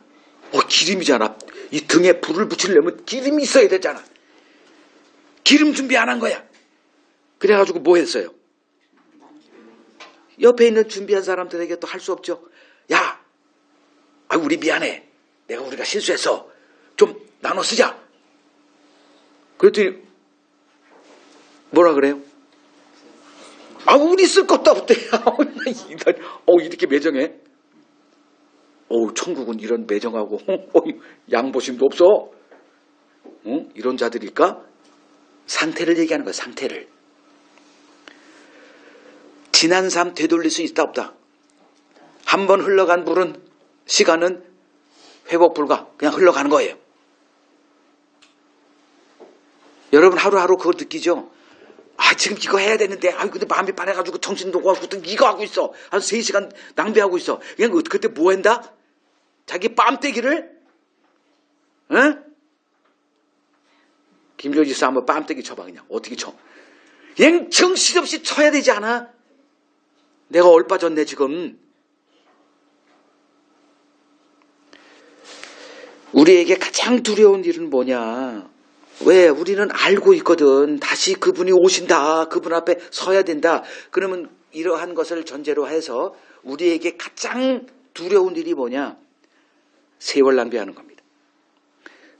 Speaker 1: 기름이잖아. 이 등에 불을 붙이려면 기름이 있어야 되잖아. 기름 준비 안 한 거야. 그래가지고 뭐 했어요? 옆에 있는 준비한 사람들에게 또 할 수 없죠. 야, 우리 미안해. 우리가 실수했어. 좀 나눠 쓰자. 그랬더니 뭐라 그래요? 우리 쓸 것도 없대. 이렇게 매정해? 천국은 이런 매정하고 양보심도 없어. 이런 자들일까? 상태를 얘기하는 거야. 상태를. 지난 삶 되돌릴 수 있다 없다? 한 번 흘러간 물은 시간은 회복 불가. 그냥 흘러가는 거예요. 여러분 하루하루 그걸 느끼죠? 지금 이거 해야 되는데, 근데 마음이 빠져가지고 정신도 없고 이거 하고 있어. 한 3시간 낭비하고 있어. 그냥 그때 뭐 한다? 자기 뺨때기를, 김조지 씨 한번 뺨때기 쳐봐, 그냥. 어떻게 쳐? 그냥 정신없이 쳐야 되지 않아? 내가 얼빠졌네, 지금. 우리에게 가장 두려운 일은 뭐냐? 왜? 우리는 알고 있거든. 다시 그분이 오신다. 그분 앞에 서야 된다. 그러면 이러한 것을 전제로 해서 우리에게 가장 두려운 일이 뭐냐? 세월 낭비하는 겁니다.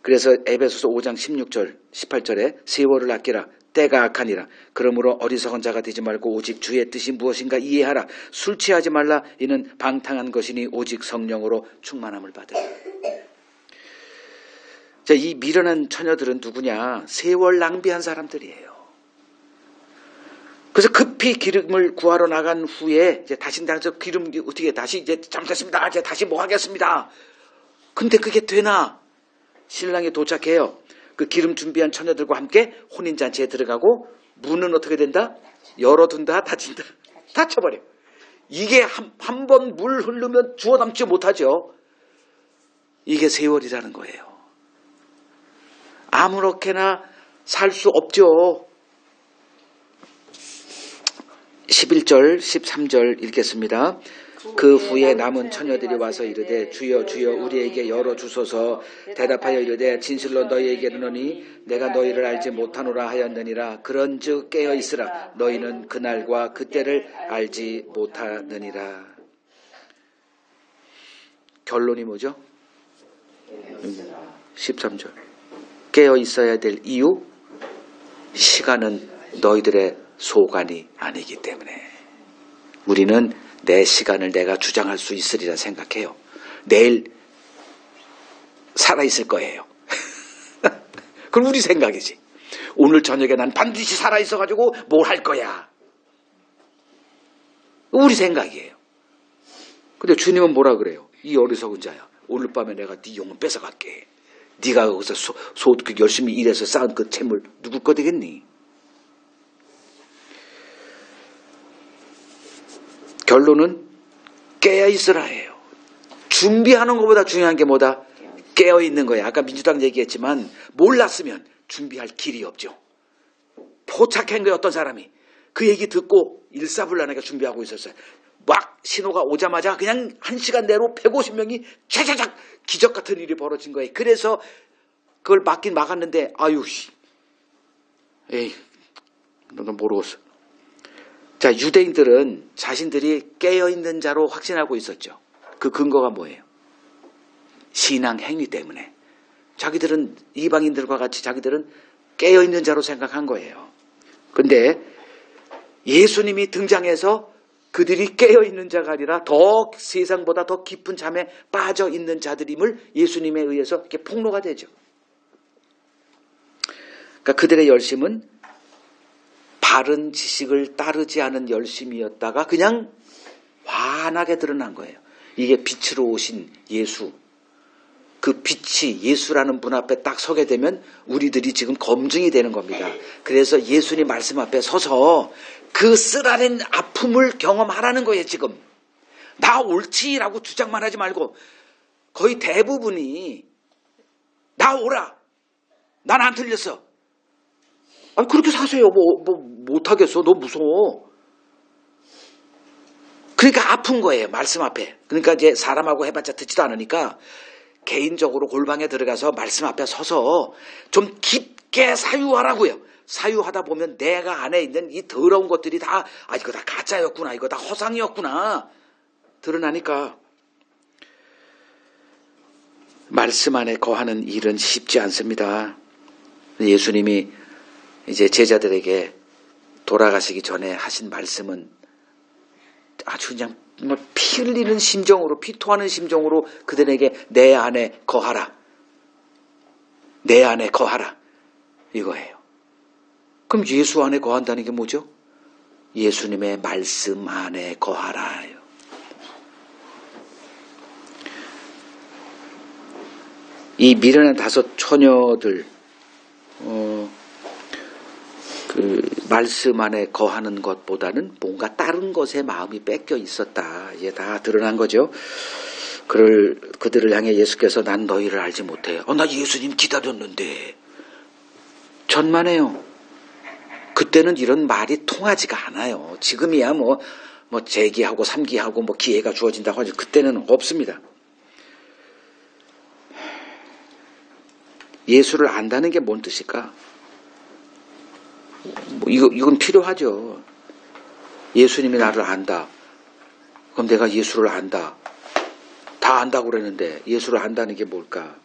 Speaker 1: 그래서 에베소서 5장 16절, 18절에 세월을 아끼라. 때가 악하니라. 그러므로 어리석은 자가 되지 말고 오직 주의 뜻이 무엇인가 이해하라. 술 취하지 말라. 이는 방탕한 것이니 오직 성령으로 충만함을 받으라. 자, 이 미련한 처녀들은 누구냐? 세월 낭비한 사람들이에요. 그래서 급히 기름을 구하러 나간 후에 이제 다시 기름 어떻게 다시 이제 잘못했습니다. 이제 다시 뭐 하겠습니다. 근데 그게 되나? 신랑이 도착해요. 그 기름 준비한 처녀들과 함께 혼인잔치에 들어가고 문은 어떻게 된다? 열어둔다, 닫힌다. 닫혀버려. 이게 한 번 물 흐르면 주워 담지 못하죠. 이게 세월이라는 거예요. 아무렇게나 살 수 없죠. 11절, 13절 읽겠습니다. 그 후에 남은 처녀들이 와서 이르되 주여 주여 우리에게 열어주소서. 대답하여 이르되 진실로 너희에게 이르노니 내가 너희를 알지 못하노라 하였느니라. 그런즉 깨어있으라. 너희는 그날과 그때를 알지 못하느니라. 결론이 뭐죠? 13절. 깨어 있어야 될 이유, 시간은 너희들의 소관이 아니기 때문에. 우리는 내 시간을 내가 주장할 수 있으리라 생각해요. 내일 살아있을 거예요. 그건 우리 생각이지. 오늘 저녁에 난 반드시 살아있어가지고 뭘 할 거야. 우리 생각이에요. 근데 주님은 뭐라 그래요? 이 어리석은 자야. 오늘 밤에 내가 네 영혼 뺏어갈게. 네가 거기서 열심히 일해서 쌓은 그 재물 누구 거 되겠니? 결론은 깨어있으라예요. 준비하는 것보다 중요한 게 뭐다? 깨어있는 거예요. 아까 민주당 얘기했지만 몰랐으면 준비할 길이 없죠. 포착한 거예요. 어떤 사람이. 그 얘기 듣고 일사불란하게 준비하고 있었어요. 막 신호가 오자마자 그냥 1시간 내로 150명이 차차작 기적 같은 일이 벌어진 거예요. 그래서 그걸 막긴 막았는데 에이 넌 모르겠어. 자, 유대인들은 자신들이 깨어있는 자로 확신하고 있었죠. 그 근거가 뭐예요? 신앙 행위 때문에. 자기들은 이방인들과 같이 자기들은 깨어있는 자로 생각한 거예요. 근데 예수님이 등장해서 그들이 깨어있는 자가 아니라 더 세상보다 더 깊은 잠에 빠져있는 자들임을 예수님에 의해서 이렇게 폭로가 되죠. 그러니까 그들의 열심은 바른 지식을 따르지 않은 열심이었다가 그냥 환하게 드러난 거예요. 이게 빛으로 오신 예수. 그 빛이 예수라는 분 앞에 딱 서게 되면 우리들이 지금 검증이 되는 겁니다. 그래서 예수님 말씀 앞에 서서 그 쓰라린 아픔을 경험하라는 거예요. 지금 나 옳지라고 주장만 하지 말고 거의 대부분이 나 오라. 난 안 틀렸어. 아니 그렇게 사세요. 뭐 못하겠어. 너무 무서워. 그러니까 아픈 거예요. 말씀 앞에. 그러니까 이제 사람하고 해봤자 듣지도 않으니까 개인적으로 골방에 들어가서 말씀 앞에 서서 좀 깊게 사유하라고요. 사유하다 보면 내가 안에 있는 이 더러운 것들이 다 이거 다 가짜였구나. 이거 다 허상이었구나. 드러나니까. 말씀 안에 거하는 일은 쉽지 않습니다. 예수님이 이제 제자들에게 돌아가시기 전에 하신 말씀은 아주 그냥 피 흘리는 심정으로, 피토하는 심정으로 그들에게 내 안에 거하라. 내 안에 거하라. 이거예요. 그럼 예수 안에 거한다는 게 뭐죠? 예수님의 말씀 안에 거하라. 이 미련한 5 처녀들 그 말씀 안에 거하는 것보다는 뭔가 다른 것에 마음이 뺏겨 있었다. 이제 다 드러난 거죠. 그들을 향해 예수께서 난 너희를 알지 못해. 나 예수님 기다렸는데. 천만에요. 그때는 이런 말이 통하지가 않아요. 지금이야 뭐 재기하고 3기하고 뭐 기회가 주어진다고 하죠. 그때는 없습니다. 예수를 안다는 게 뭔 뜻일까? 이건 필요하죠. 예수님이 나를 안다. 그럼 내가 예수를 안다. 다 안다고 그러는데 예수를 안다는 게 뭘까?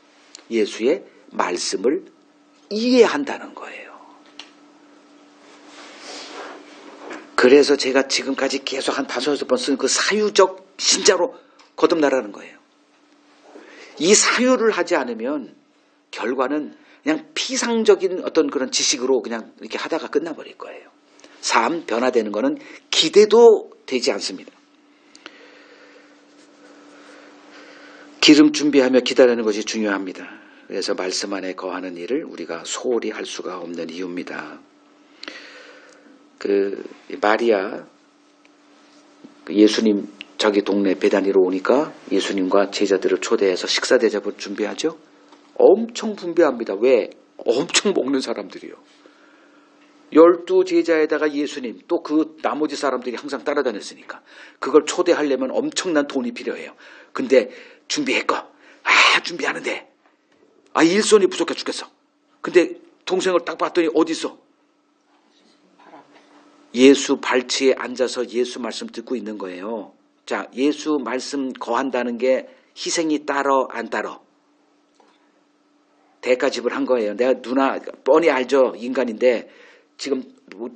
Speaker 1: 예수의 말씀을 이해한다는 거예요. 그래서 제가 지금까지 계속 한 5, 6번 쓴 그 사유적 신자로 거듭나라는 거예요. 이 사유를 하지 않으면 결과는 그냥 피상적인 어떤 그런 지식으로 그냥 이렇게 하다가 끝나버릴 거예요. 삶 변화되는 거는 기대도 되지 않습니다. 기름 준비하며 기다리는 것이 중요합니다. 그래서 말씀 안에 거하는 일을 우리가 소홀히 할 수가 없는 이유입니다. 마리아 예수님 자기 동네 베다니로 오니까 예수님과 제자들을 초대해서 식사 대접을 준비하죠. 엄청 분배합니다. 왜? 엄청 먹는 사람들이요. 12 제자에다가 예수님 또 그 나머지 사람들이 항상 따라다녔으니까 그걸 초대하려면 엄청난 돈이 필요해요. 근데 준비했고 준비하는데 일손이 부족해 죽겠어. 근데 동생을 딱 봤더니 어디 있어? 예수 발치에 앉아서 예수 말씀 듣고 있는 거예요. 자, 예수 말씀 거한다는 게 희생이 따로 안 따로? 대가 지불한 거예요. 내가 누나 뻔히 알죠. 인간인데 지금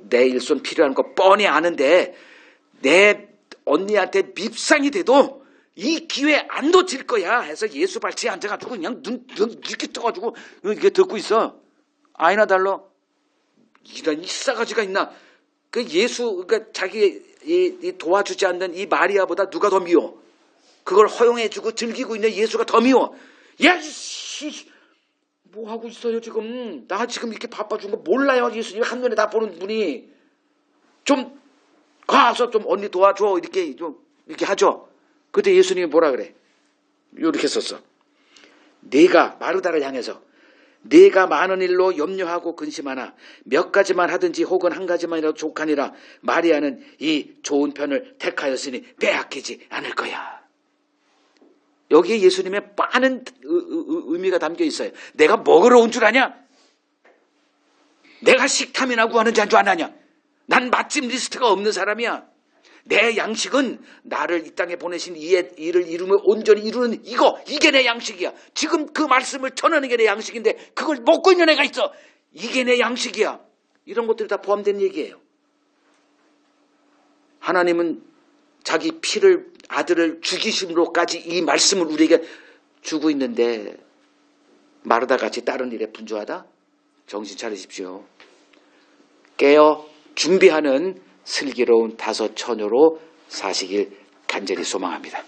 Speaker 1: 내 일손 필요한 거 뻔히 아는데 내 언니한테 밉상이 돼도 이 기회 안 놓칠 거야 해서 예수 발치에 앉아가지고 그냥 눈 이렇게 떠가지고 이렇게 듣고 있어. 아이나 달러? 이런 이 싸가지가 있나? 그러니까 자기 도와주지 않는 이 마리아보다 누가 더 미워? 그걸 허용해주고 즐기고 있는 예수가 더 미워. 야, 뭐 하고 있어요 지금? 나 지금 이렇게 바빠준 거 몰라요? 예수님 한눈에 다 보는 분이. 좀 가서 좀 언니 도와줘 이렇게 하죠. 그때 예수님이 뭐라 그래? 이렇게 썼어. 네가 마르다를 향해서 네가 많은 일로 염려하고 근심하나 몇 가지만 하든지 혹은 한 가지만이라도 족하니라. 마리아는 이 좋은 편을 택하였으니 빼앗기지 않을 거야. 여기에 예수님의 많은 의미가 담겨 있어요. 내가 먹으러 온 줄 아냐? 내가 식탐이나 구하는 자인 줄 아냐? 난 맛집 리스트가 없는 사람이야. 내 양식은 나를 이 땅에 보내신 이의 일을 이루며 온전히 이루는 이게 내 양식이야. 지금 그 말씀을 전하는 게 내 양식인데 그걸 먹고 있는 애가 있어. 이게 내 양식이야. 이런 것들이 다 포함된 얘기예요. 하나님은 자기 아들을 죽이심으로까지 이 말씀을 우리에게 주고 있는데 마르다같이 다른 일에 분주하다? 정신 차리십시오. 깨어 준비하는 슬기로운 5 처녀로 사시길 간절히 소망합니다.